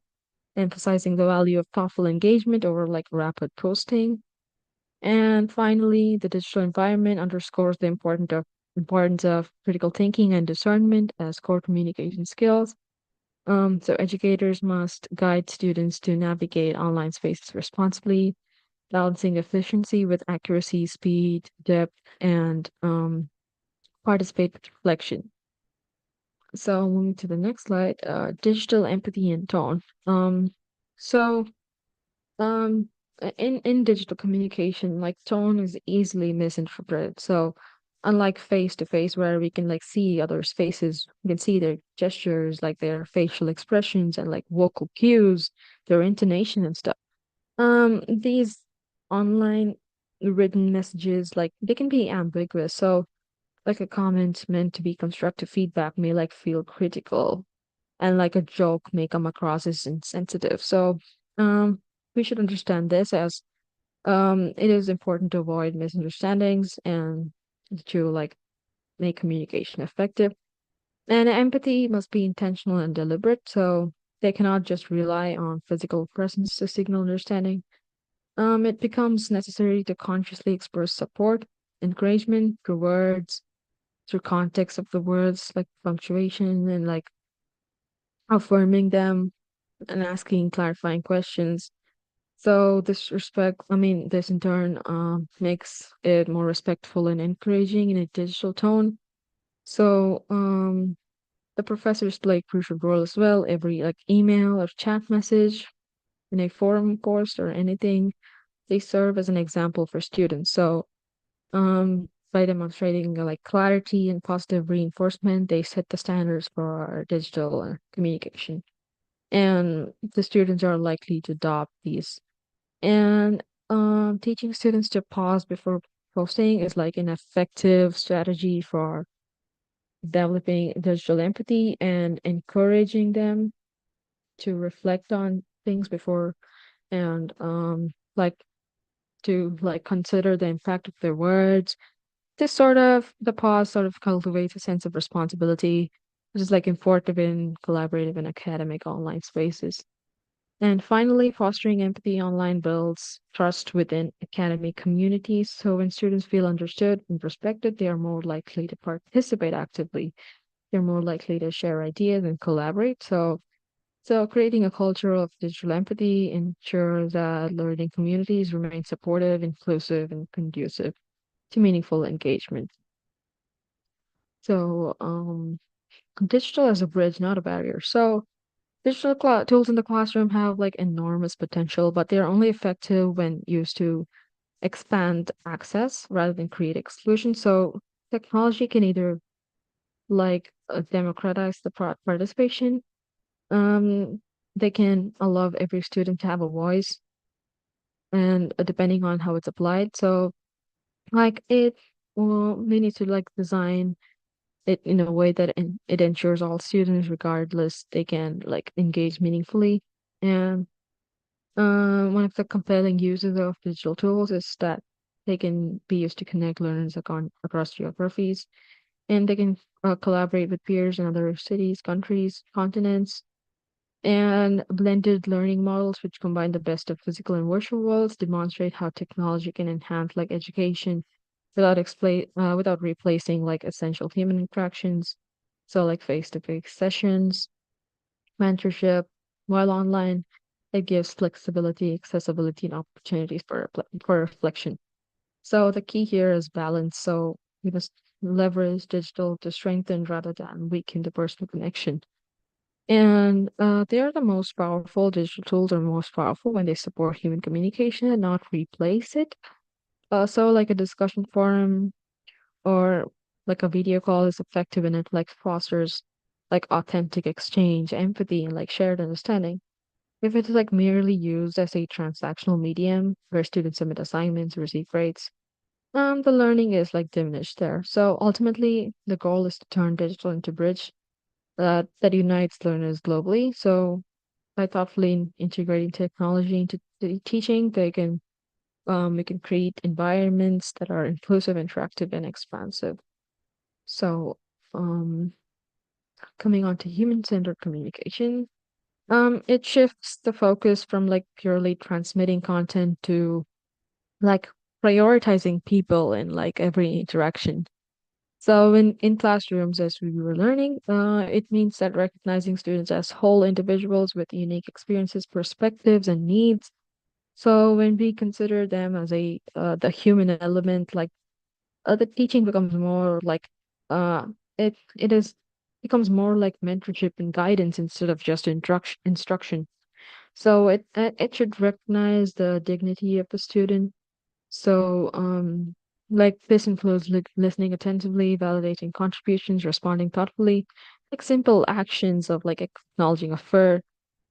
B: emphasizing the value of thoughtful engagement over like rapid posting. And finally, the digital environment underscores the importance of critical thinking and discernment as core communication skills. So educators must guide students to navigate online spaces responsibly, balancing efficiency with accuracy, speed, depth, and participate with reflection. So moving to the next slide, digital empathy and tone. So um, in digital communication, like tone is easily misinterpreted. So unlike face to face, where we can like see others' faces, we can see their gestures, like their facial expressions and like vocal cues, their intonation and stuff. These online written messages, like they can be ambiguous. So like a comment meant to be constructive feedback may like feel critical, and like a joke may come across as insensitive. So we should understand this as it is important to avoid misunderstandings and to like make communication effective. And empathy must be intentional and deliberate, so they cannot just rely on physical presence to signal understanding. It becomes necessary to consciously express support, encouragement through words, through context of the words, like punctuation and like affirming them and asking clarifying questions. So this in turn makes it more respectful and encouraging in a digital tone. So the professors play a crucial role as well. Every like email or chat message in a forum course or anything, they serve as an example for students. So by demonstrating like clarity and positive reinforcement, they set the standards for our digital communication. And the students are likely to adopt these. And teaching students to pause before posting is like an effective strategy for developing digital empathy and encouraging them to reflect on things before and like to like consider the impact of their words. This sort of the pause sort of cultivates a sense of responsibility, which is like important in collaborative and academic online spaces. And finally, fostering empathy online builds trust within academic communities. So when students feel understood and respected, they are more likely to participate actively. They're more likely to share ideas and collaborate. So creating a culture of digital empathy ensures that learning communities remain supportive, inclusive, and conducive to meaningful engagement. So digital as a bridge, not a barrier. So digital tools in the classroom have like enormous potential, but they're only effective when used to expand access rather than create exclusion. So technology can either like democratize the participation. They can allow every student to have a voice, and depending on how it's applied. So like we need to like design it in a way that it ensures all students, regardless, they can like engage meaningfully. And one of the compelling uses of digital tools is that they can be used to connect learners across geographies, and they can collaborate with peers in other cities, countries, continents, and blended learning models, which combine the best of physical and virtual worlds, demonstrate how technology can enhance like education without replacing like essential human interactions. So like face-to-face sessions, mentorship, while online, it gives flexibility, accessibility, and opportunities for reflection. So the key here is balance. So we must leverage digital to strengthen rather than weaken the personal connection. And they are the most powerful. Digital tools are most powerful when they support human communication and not replace it. So like a discussion forum or like a video call is effective and it like fosters like authentic exchange, empathy, and like shared understanding. If it's like merely used as a transactional medium where students submit assignments, receive grades, the learning is like diminished there. So ultimately, the goal is to turn digital into bridge that unites learners globally. So by thoughtfully integrating technology into the teaching, we can create environments that are inclusive, interactive, and expansive. So coming on to human-centered communication, it shifts the focus from like purely transmitting content to like prioritizing people in like every interaction. So in classrooms, as we were learning, it means that recognizing students as whole individuals with unique experiences, perspectives, and needs. So when we consider them as a the human element, like the teaching becomes more like uh it is becomes more like mentorship and guidance instead of just instruction. So it should recognize the dignity of the student. So like this includes like listening attentively, validating contributions, responding thoughtfully, like simple actions of like acknowledging effort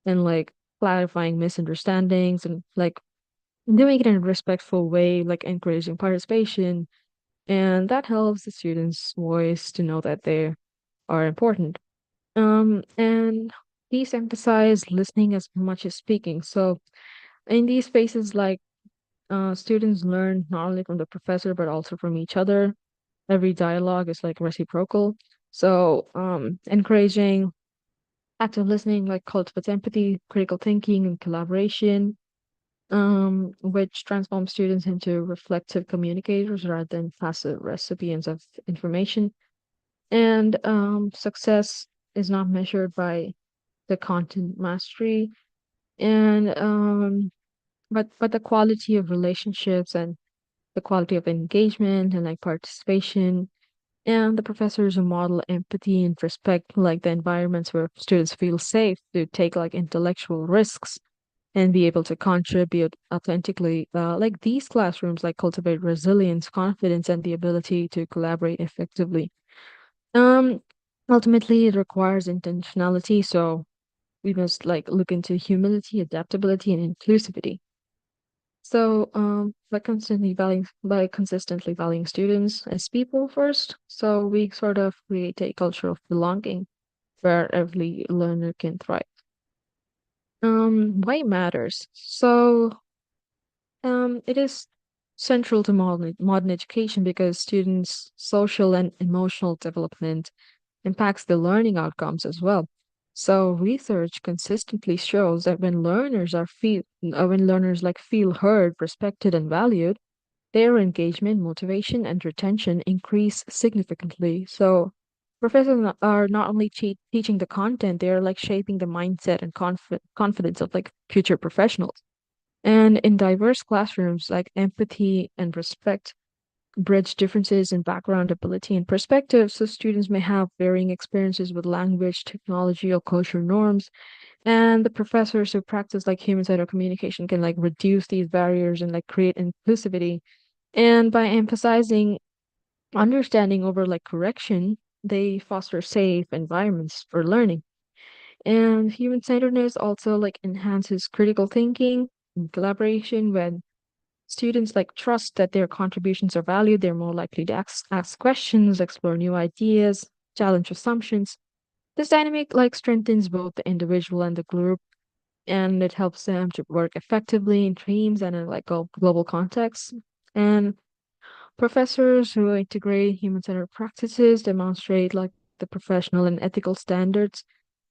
B: and like clarifying misunderstandings and like doing it in a respectful way, like encouraging participation, and that helps the students' voice to know that they are important. And these emphasize listening as much as speaking. So in these spaces, like students learn not only from the professor but also from each other. Every dialogue is like reciprocal. So encouraging active listening like cultivates empathy, critical thinking, and collaboration, which transforms students into reflective communicators rather than passive recipients of information. And success is not measured by the content mastery, and but the quality of relationships and the quality of engagement and like participation. And the professors who model empathy and respect like the environments where students feel safe to take like intellectual risks and be able to contribute authentically. Like these classrooms like cultivate resilience, confidence, and the ability to collaborate effectively. Um, Ultimately, it requires intentionality. So we must like look into humility, adaptability, and inclusivity. So, by consistently valuing students as people first, so we sort of create a culture of belonging where every learner can thrive. Why it matters? So, it is central to modern education because students' social and emotional development impacts the learning outcomes as well. So research consistently shows that when learners like feel heard, respected, and valued, their engagement, motivation, and retention increase significantly. So are not only teaching the content, they are like shaping the mindset and confidence of like future professionals. And in diverse classrooms, like empathy and respect bridge differences in background, ability, and perspective. So students may have varying experiences with language, technology, or cultural norms. And the professors who practice like human-centered communication can like reduce these barriers and like create inclusivity. And by emphasizing understanding over like correction, they foster safe environments for learning. And human-centeredness also like enhances critical thinking and collaboration when students like trust that their contributions are valued, they're more likely to ask questions, explore new ideas, challenge assumptions. This dynamic like strengthens both the individual and the group, and it helps them to work effectively in teams and in like a global context. And professors who integrate human-centered practices demonstrate like the professional and ethical standards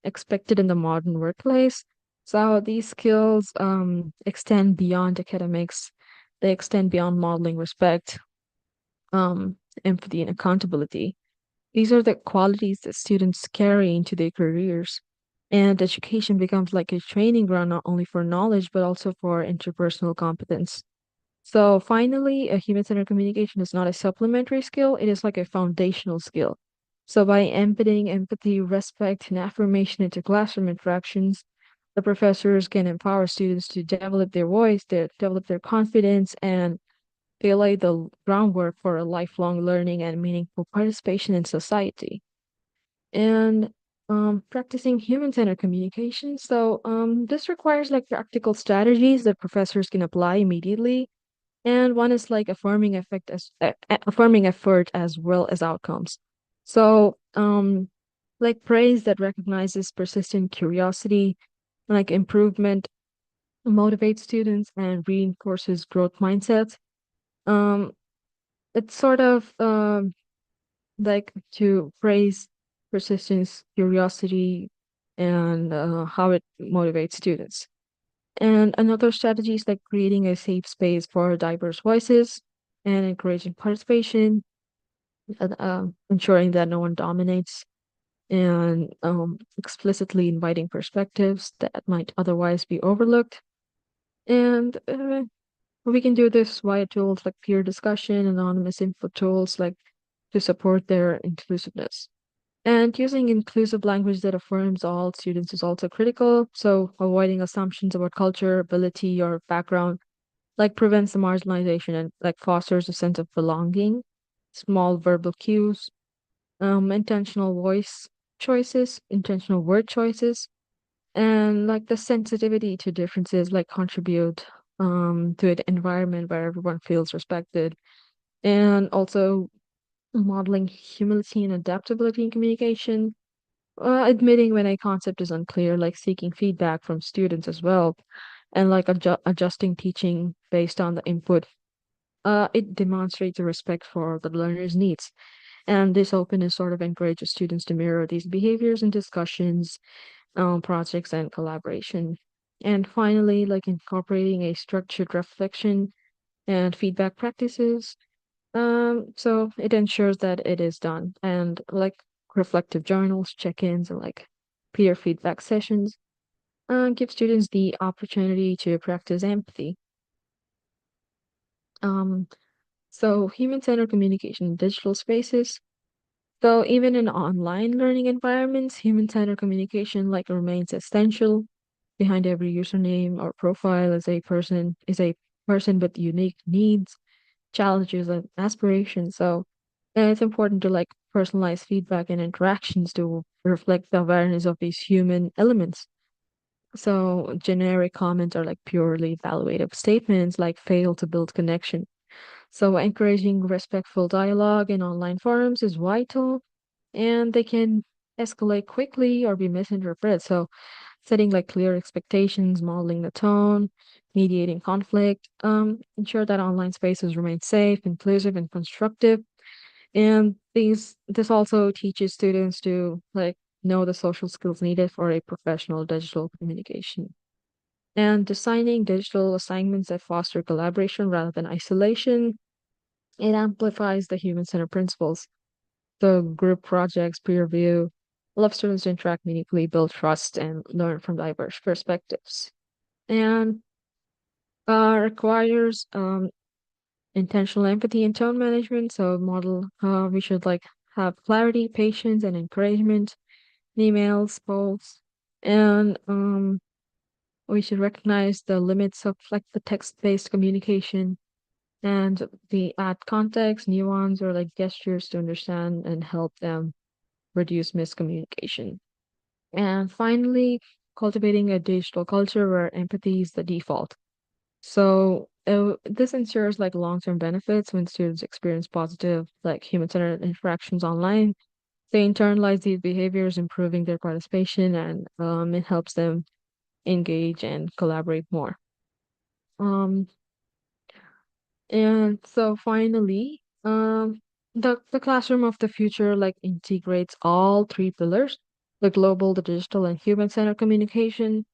B: expected in the modern workplace. So these skills extend beyond academics. They extend beyond modeling respect, empathy, and accountability. These are the qualities that students carry into their careers. And education becomes like a training ground not only for knowledge, but also for interpersonal competence. So finally, a human-centered communication is not a supplementary skill, it is like a foundational skill. So by embedding empathy, respect, and affirmation into classroom interactions, the professors can empower students to develop their voice, develop their confidence, and they lay the groundwork for a lifelong learning and meaningful participation in society. And practicing human-centered communication. So this requires like practical strategies that professors can apply immediately, and one is like affirming effort as well as outcomes. So, like praise that recognizes persistent curiosity, like improvement, motivates students and reinforces growth mindsets. Um, it's sort of like to praise persistence, curiosity, and how it motivates students. And another strategy is like creating a safe space for diverse voices and encouraging participation. ensuring that no one dominates, and explicitly inviting perspectives that might otherwise be overlooked. And we can do this via tools like peer discussion, anonymous input tools like to support their inclusiveness. And using inclusive language that affirms all students is also critical. So avoiding assumptions about culture, ability, or background like prevents the marginalization and like fosters a sense of belonging. Small verbal cues, intentional voice choices, intentional word choices, and like the sensitivity to differences like contribute to an environment where everyone feels respected, and also modeling humility and adaptability in communication, admitting when a concept is unclear, like seeking feedback from students as well, and like adjusting teaching based on the input. It demonstrates a respect for the learner's needs. And this openness sort of encourages students to mirror these behaviors in discussions, projects, and collaboration. And finally, like incorporating a structured reflection and feedback practices. So it ensures that it is done. And like reflective journals, check-ins, and like peer feedback sessions give students the opportunity to practice empathy. Um, so human-centered communication in digital spaces. So even in online learning environments, human-centered communication like remains essential. Behind every username or profile is a person with unique needs, challenges, and aspirations. So and it's important to like personalize feedback and interactions to reflect the awareness of these human elements. So generic comments are like purely evaluative statements like fail to build connection. So encouraging respectful dialogue in online forums is vital, and they can escalate quickly or be misinterpreted. So setting like clear expectations, modeling the tone, mediating conflict, ensure that online spaces remain safe, inclusive, and constructive. And this also teaches students to like know the social skills needed for a professional digital communication. And designing digital assignments that foster collaboration rather than isolation, it amplifies the human-centered principles. The group projects, peer review, allow students to interact meaningfully, build trust, and learn from diverse perspectives. And requires intentional empathy and tone management. So model we should like have clarity, patience, and encouragement in emails, polls, and we should recognize the limits of like the text-based communication and the add context, nuance, or like gestures to understand and help them reduce miscommunication. And finally, cultivating a digital culture where empathy is the default. So this ensures like long-term benefits when students experience positive, like human-centered interactions online. They internalize these behaviors, improving their participation, and it helps them engage and collaborate more. Um, and so finally, the classroom of the future like integrates all three pillars, the global, the digital, and human-centered communication.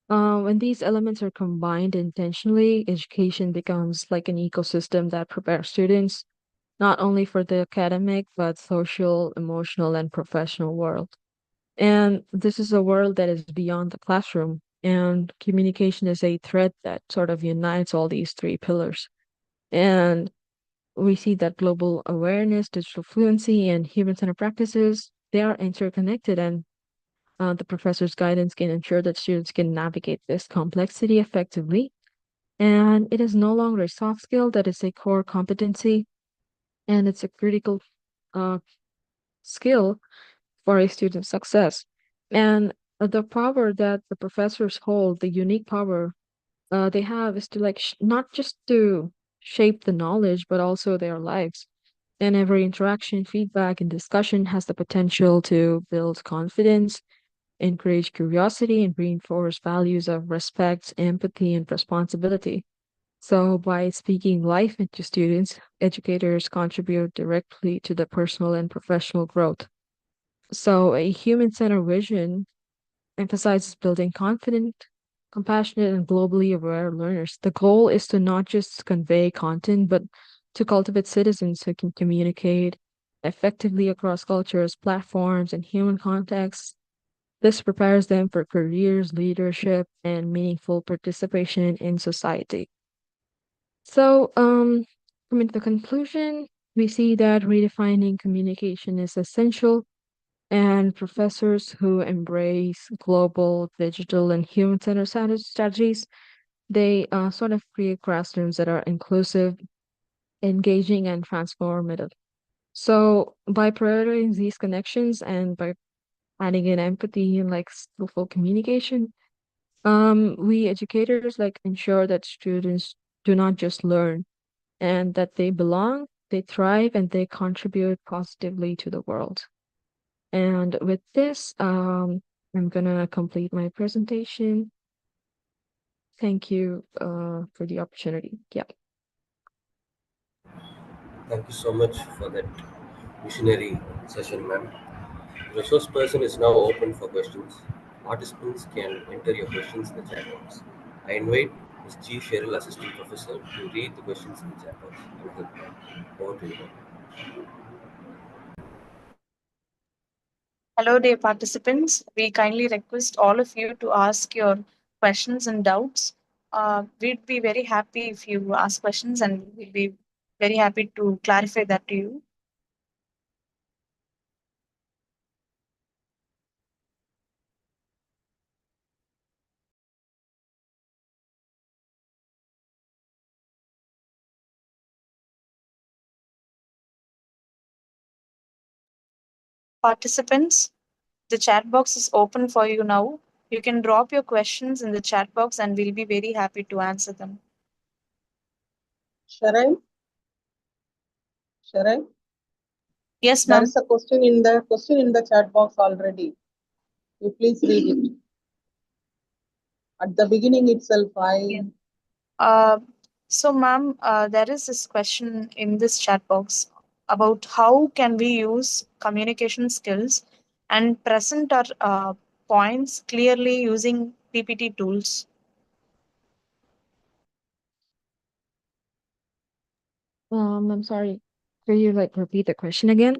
B: When these elements are combined intentionally, education becomes like an ecosystem that prepares students not only for the academic, but social, emotional, and professional world. And this is a world that is beyond the classroom. And communication is a thread that sort of unites all these three pillars. And we see that global awareness, digital fluency, and human-centered practices, they are interconnected, and the professor's guidance can ensure that students can navigate this complexity effectively. And it is no longer a soft skill, that is a core competency, and it's a critical uh, skill for a student's success. And the power that the professors hold, the unique power they have, is to like not just to shape the knowledge, but also their lives. And every interaction, feedback, and discussion has the potential to build confidence, encourage curiosity, and reinforce values of respect, empathy, and responsibility. So, by speaking life into students, educators contribute directly to the personal and professional growth. So, a human centered vision emphasizes building confident, compassionate, and globally aware learners. The goal is to not just convey content, but to cultivate citizens who can communicate, effectively across cultures, platforms, and human contexts. This prepares them for careers, leadership, and meaningful participation in society. So, coming to the conclusion, we see that redefining communication is essential, and professors who embrace global, digital, and human-centered strategies, they sort of create classrooms that are inclusive, engaging, and transformative. So, by prioritizing these connections and by adding in empathy and like skillful communication, we educators like ensure that students do not just learn and that they belong, they thrive, and they contribute positively to the world. And with this, I'm gonna complete my presentation. Thank you for the opportunity. Yeah.
C: Thank you so much for that missionary session, ma'am. The resource person is now open for questions. Participants can enter your questions in the chat box. I invite Ms. G. Cheryl, Assistant Professor, to read the questions in the chat box. Over to you, ma'am.
E: Hello, dear participants. We kindly request all of you to ask your questions and doubts. We'd be very happy if you ask questions, and we'll be very happy to clarify that to you. Participants, the chat box is open for you now. You can drop your questions in the chat box, and we'll be very happy to answer them.
A: Sharai? Sharai?
E: Yes,
A: There
E: ma'am.
A: is a question in the chat box already. You please read it. At the beginning itself,
E: Yeah. So, ma'am, there is this question in this chat box about how can we use communication skills and present our points clearly using PPT tools.
B: I'm sorry. Could you like repeat the question again?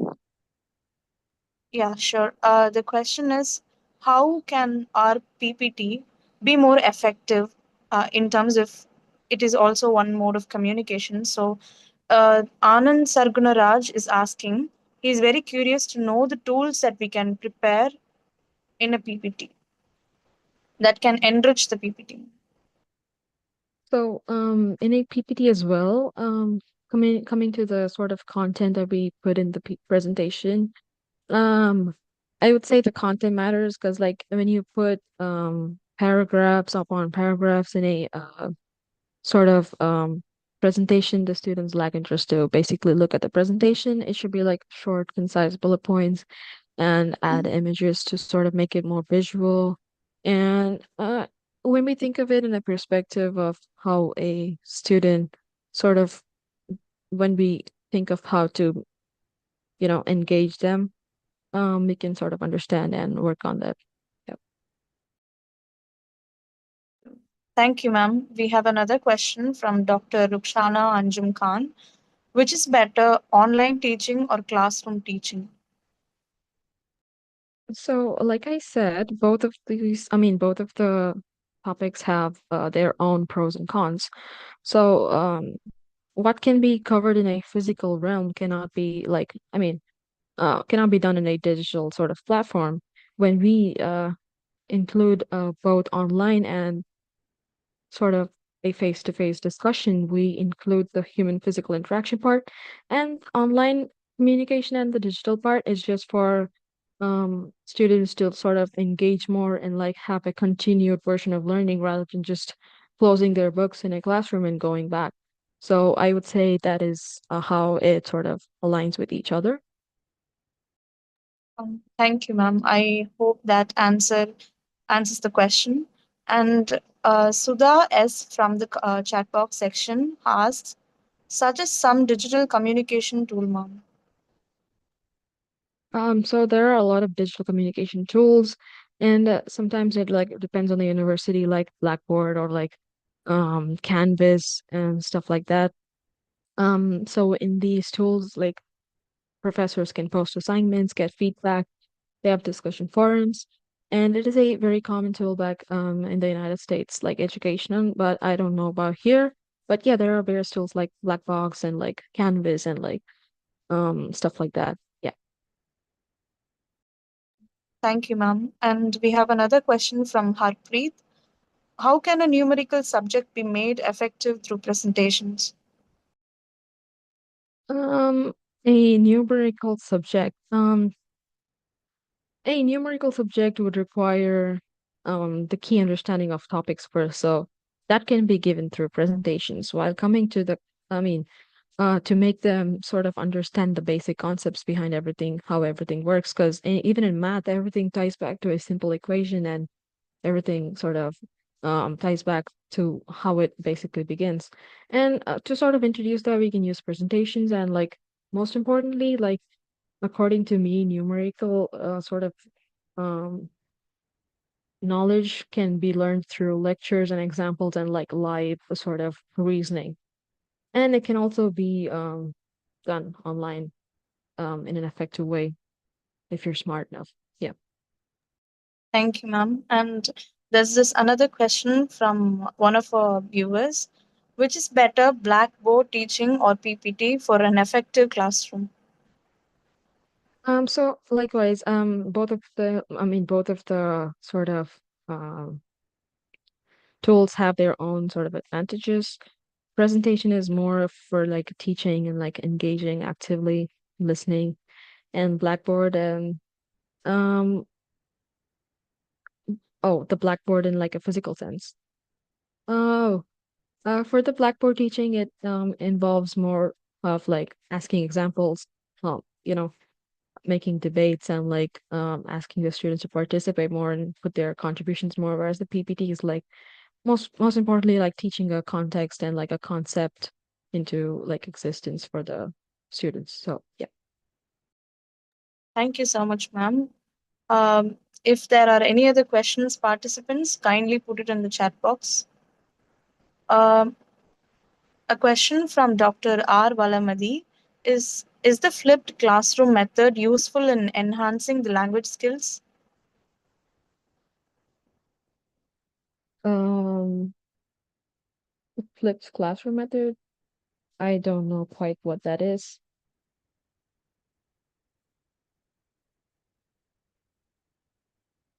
E: Yeah, sure. The question is, how can our PPT be more effective in terms of it is also one mode of communication? So, Anand Sargunaraj is asking, he's very curious to know the tools that we can prepare in a PPT that can enrich the PPT.
B: So, in a PPT as well, coming to the sort of content that we put in the presentation, I would say the content matters because like when you put paragraphs upon paragraphs in a sort of presentation, the students lack interest to basically look at the presentation. It should be like short, concise bullet points and add images to sort of make it more visual. And when we think of it in a perspective of how a student sort of, when we think of how to, engage them, we can sort of understand and work on that. Yep.
E: Thank you, ma'am. We have another question from Dr. Rukshana Anjum Khan. Which is better, online teaching or classroom teaching?
B: So, like I said, both of the topics have their own pros and cons. So, what can be covered in a physical realm cannot be cannot be done in a digital sort of platform. When we include both online and sort of a face-to-face discussion, we include the human physical interaction part, and online communication and the digital part is just for students to sort of engage more and like have a continued version of learning rather than just closing their books in a classroom and going back. So I would say that is how it sort of aligns with each other.
E: Thank you, ma'am. I hope that answers the question. And Sudha S from the chat box section asks, suggest some digital communication tool, ma'am.
B: So there are a lot of digital communication tools, and sometimes it like depends on the university, like Blackboard or like Canvas and stuff like that. So in these tools, like professors can post assignments, get feedback. They have discussion forums, and it is a very common tool back in the United States, like educational, but I don't know about here. But yeah, there are various tools like Blackbox and like Canvas and like stuff like that. Yeah.
E: Thank you, ma'am. And we have another question from Harpreet. How can a numerical subject be made effective through presentations?
B: Um, a numerical subject. A numerical subject would require the key understanding of topics first, so that can be given through presentations. While coming to the, I mean, to make them sort of understand the basic concepts behind everything, how everything works, because even in math, everything ties back to a simple equation, and everything sort of ties back to how it basically begins. And to sort of introduce that, we can use presentations and like most importantly, like according to me, numerical sort of um, knowledge can be learned through lectures and examples and like live sort of reasoning. And it can also be done online in an effective way if you're smart enough. Yeah.
E: Thank you, ma'am. And there's this another question from one of our viewers. Which is better, blackboard teaching or PPT for an effective classroom?
B: So likewise, both of the sort of um tools have their own sort of advantages. Presentation is more for like teaching and like engaging actively, listening, and Blackboard and um the Blackboard in like a physical sense. Oh, for the Blackboard teaching, it involves more of like asking examples, you know, making debates and like asking the students to participate more and put their contributions more, whereas the PPT is like most importantly like teaching a context and like a concept into like existence for the students. So yeah.
E: Thank you so much, ma'am. If there are any other questions, participants, kindly put it in the chat box. Um, a question from Dr. R. Valamadi is the flipped classroom method useful in enhancing the language skills?
B: Um, flipped classroom method. I don't know quite what that is.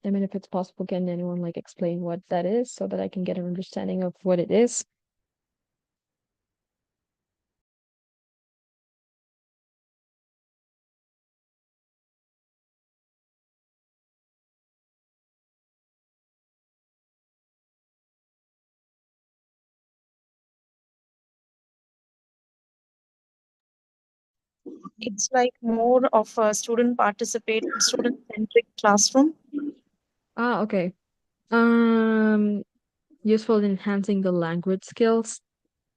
B: I mean, if it's possible, can anyone like explain what that is so that I can get an understanding of what it is?
E: It's like more of a student centric classroom.
B: Ah, okay. Um, Useful in enhancing the language skills.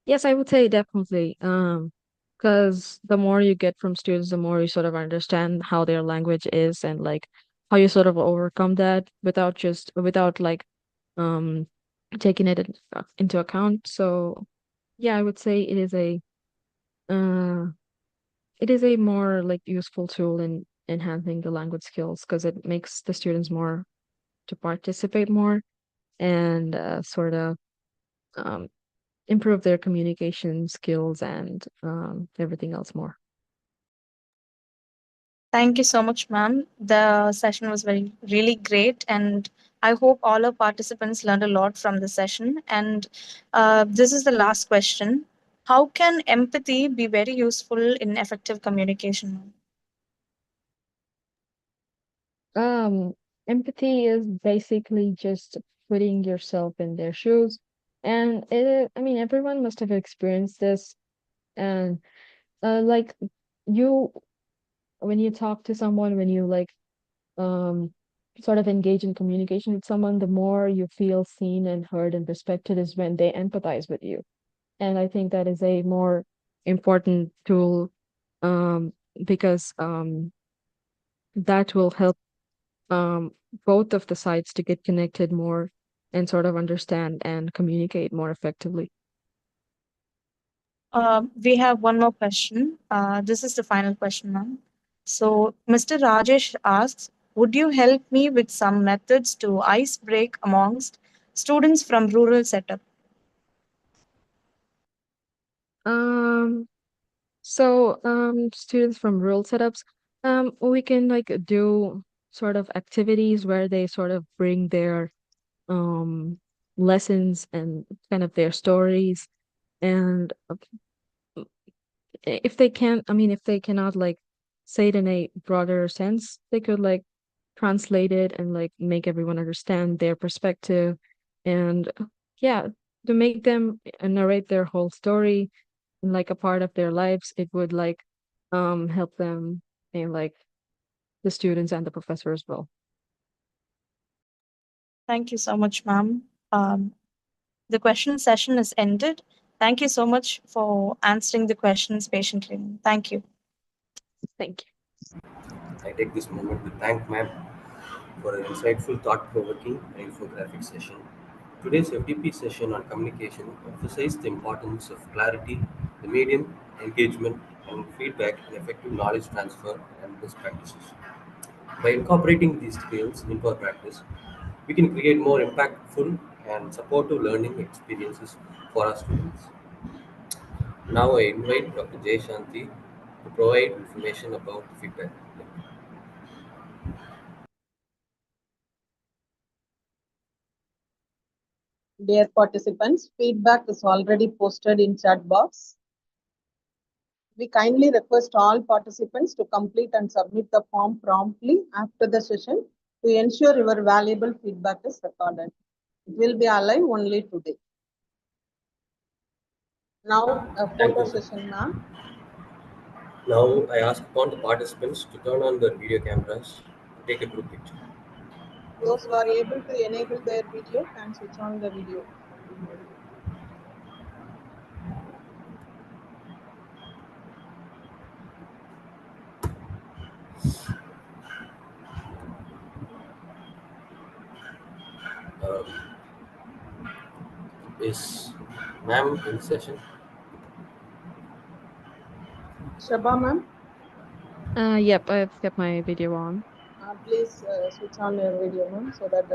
B: Yes, I would say definitely. Because the more you get from students, the more you sort of understand how their language is and like how you sort of overcome that without like um taking into account. So yeah, I would say uh it is a more like useful tool in enhancing the language skills because it makes the students more to participate more and sort of um improve their communication skills and everything else more.
E: Thank you so much, ma'am. The session was really great, and I hope all our participants learned a lot from the session. And this is the last question. How can empathy be very useful in effective communication, ma'am?
B: Um, Empathy is basically just putting yourself in their shoes. And I mean, everyone must have experienced this. And like you, when you talk to someone, when you like um sort of engage in communication with someone, the more you feel seen and heard and respected is when they empathize with you. And I think that is a more important tool um because that will help um, both of the sides to get connected more and sort of understand and communicate more effectively.
E: We have one more question. This is the final question, ma'am. So, Mr. Rajesh asks, would you help me with some methods to ice break amongst students from rural setup?
B: Um, students from rural setups, we can like do sort of activities where they sort of bring their um lessons and kind of their stories, and if they can't, I mean, if they cannot like say it in a broader sense, they could like translate it and like make everyone understand their perspective, and yeah, to make them narrate their whole story and like a part of their lives. It would like help them and like the students and the professor as well.
E: Thank you so much, ma'am. The question session is ended. Thank you so much for answering the questions patiently. Thank you.
B: Thank you.
C: I take this moment to thank ma'am for an insightful, thought-provoking, and infographic session. Today's FDP session on communication emphasized the importance of clarity, the medium, engagement, and feedback in effective knowledge transfer and best practices. By incorporating these skills into our practice, we can create more impactful and supportive learning experiences for our students. Now I invite Dr. Jay Shanti to provide information about feedback.
A: Dear participants, feedback is already posted in chat box. We kindly request all participants to complete and submit the form promptly after the session to ensure your valuable feedback is recorded. It will be alive only today. Now, a
C: Thank
A: photo
C: you.
A: session, ma'am.
C: Now I ask upon the participants to turn on their video cameras to take a group picture.
A: Those who are able to enable their video can switch on the video.
C: Um, is ma'am in session?
A: Shaba, ma'am,
B: Yep, I've kept my video on.
A: please switch on your video, ma'am, so that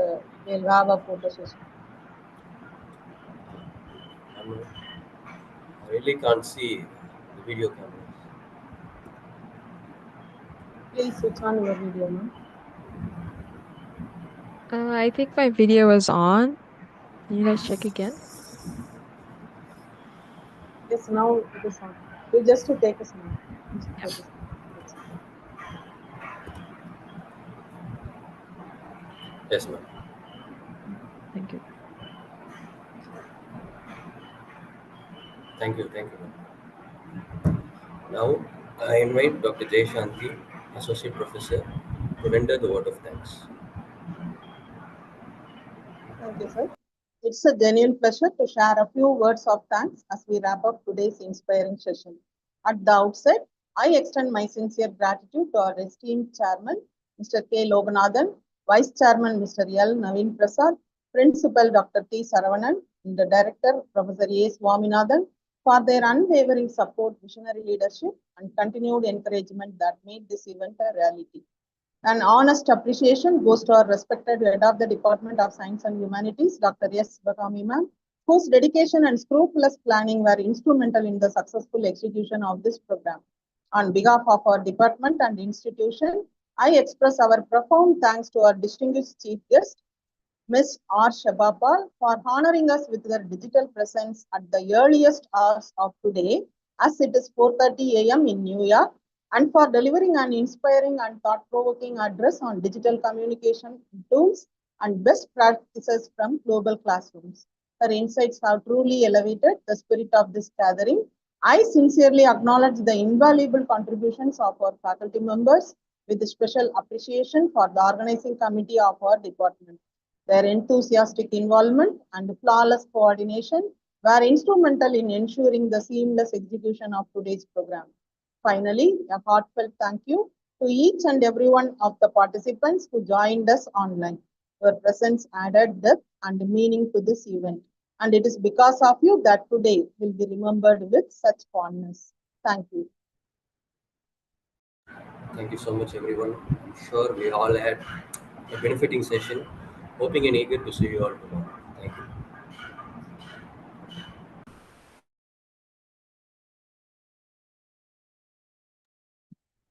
A: we'll have a photo session.
C: I really can't see the video cameras.
A: Please switch on your video, ma'am.
B: I think my video is on. Can you guys check again?
A: Yes, now it is on. You just to take a snap. Just
B: Yep.
A: take a snap. That's it.
C: Yes, ma'am.
B: Thank you.
C: Thank you, ma'am. Now I invite Dr. Jay Shanti, Associate Professor, to render the word of thanks.
A: Thank you, sir. It's a genuine pleasure to share a few words of thanks as we wrap up today's inspiring session. At the outset, I extend my sincere gratitude to our esteemed chairman, Mr. K. Loganathan, Vice Chairman, Mr. L. Naveen Prasad, Principal Dr. T. Saravanan, and the Director, Professor A. Swaminathan, for their unwavering support, visionary leadership, and continued encouragement that made this event a reality. An honest appreciation goes to our respected head of the Department of Science and Humanities, Dr. S. Bakami ma'am, whose dedication and scrupulous planning were instrumental in the successful execution of this program. On behalf of our department and institution, I express our profound thanks to our distinguished chief guest, Ms. R. Shabapal, for honoring us with their digital presence at the earliest hours of today, as it is 4:30 a.m. in New York, and for delivering an inspiring and thought-provoking address on digital communication tools and best practices from global classrooms. Her insights have truly elevated the spirit of this gathering. I sincerely acknowledge the invaluable contributions of our faculty members with special appreciation for the organizing committee of our department. Their enthusiastic involvement and flawless coordination were instrumental in ensuring the seamless execution of today's program. Finally, a heartfelt thank you to each and every one of the participants who joined us online. Your presence added depth and meaning to this event, and it is because of you that today will be remembered with such fondness. Thank you.
C: Thank you so much, everyone. I'm sure we all had a benefiting session. Hoping and eager to see you all tomorrow.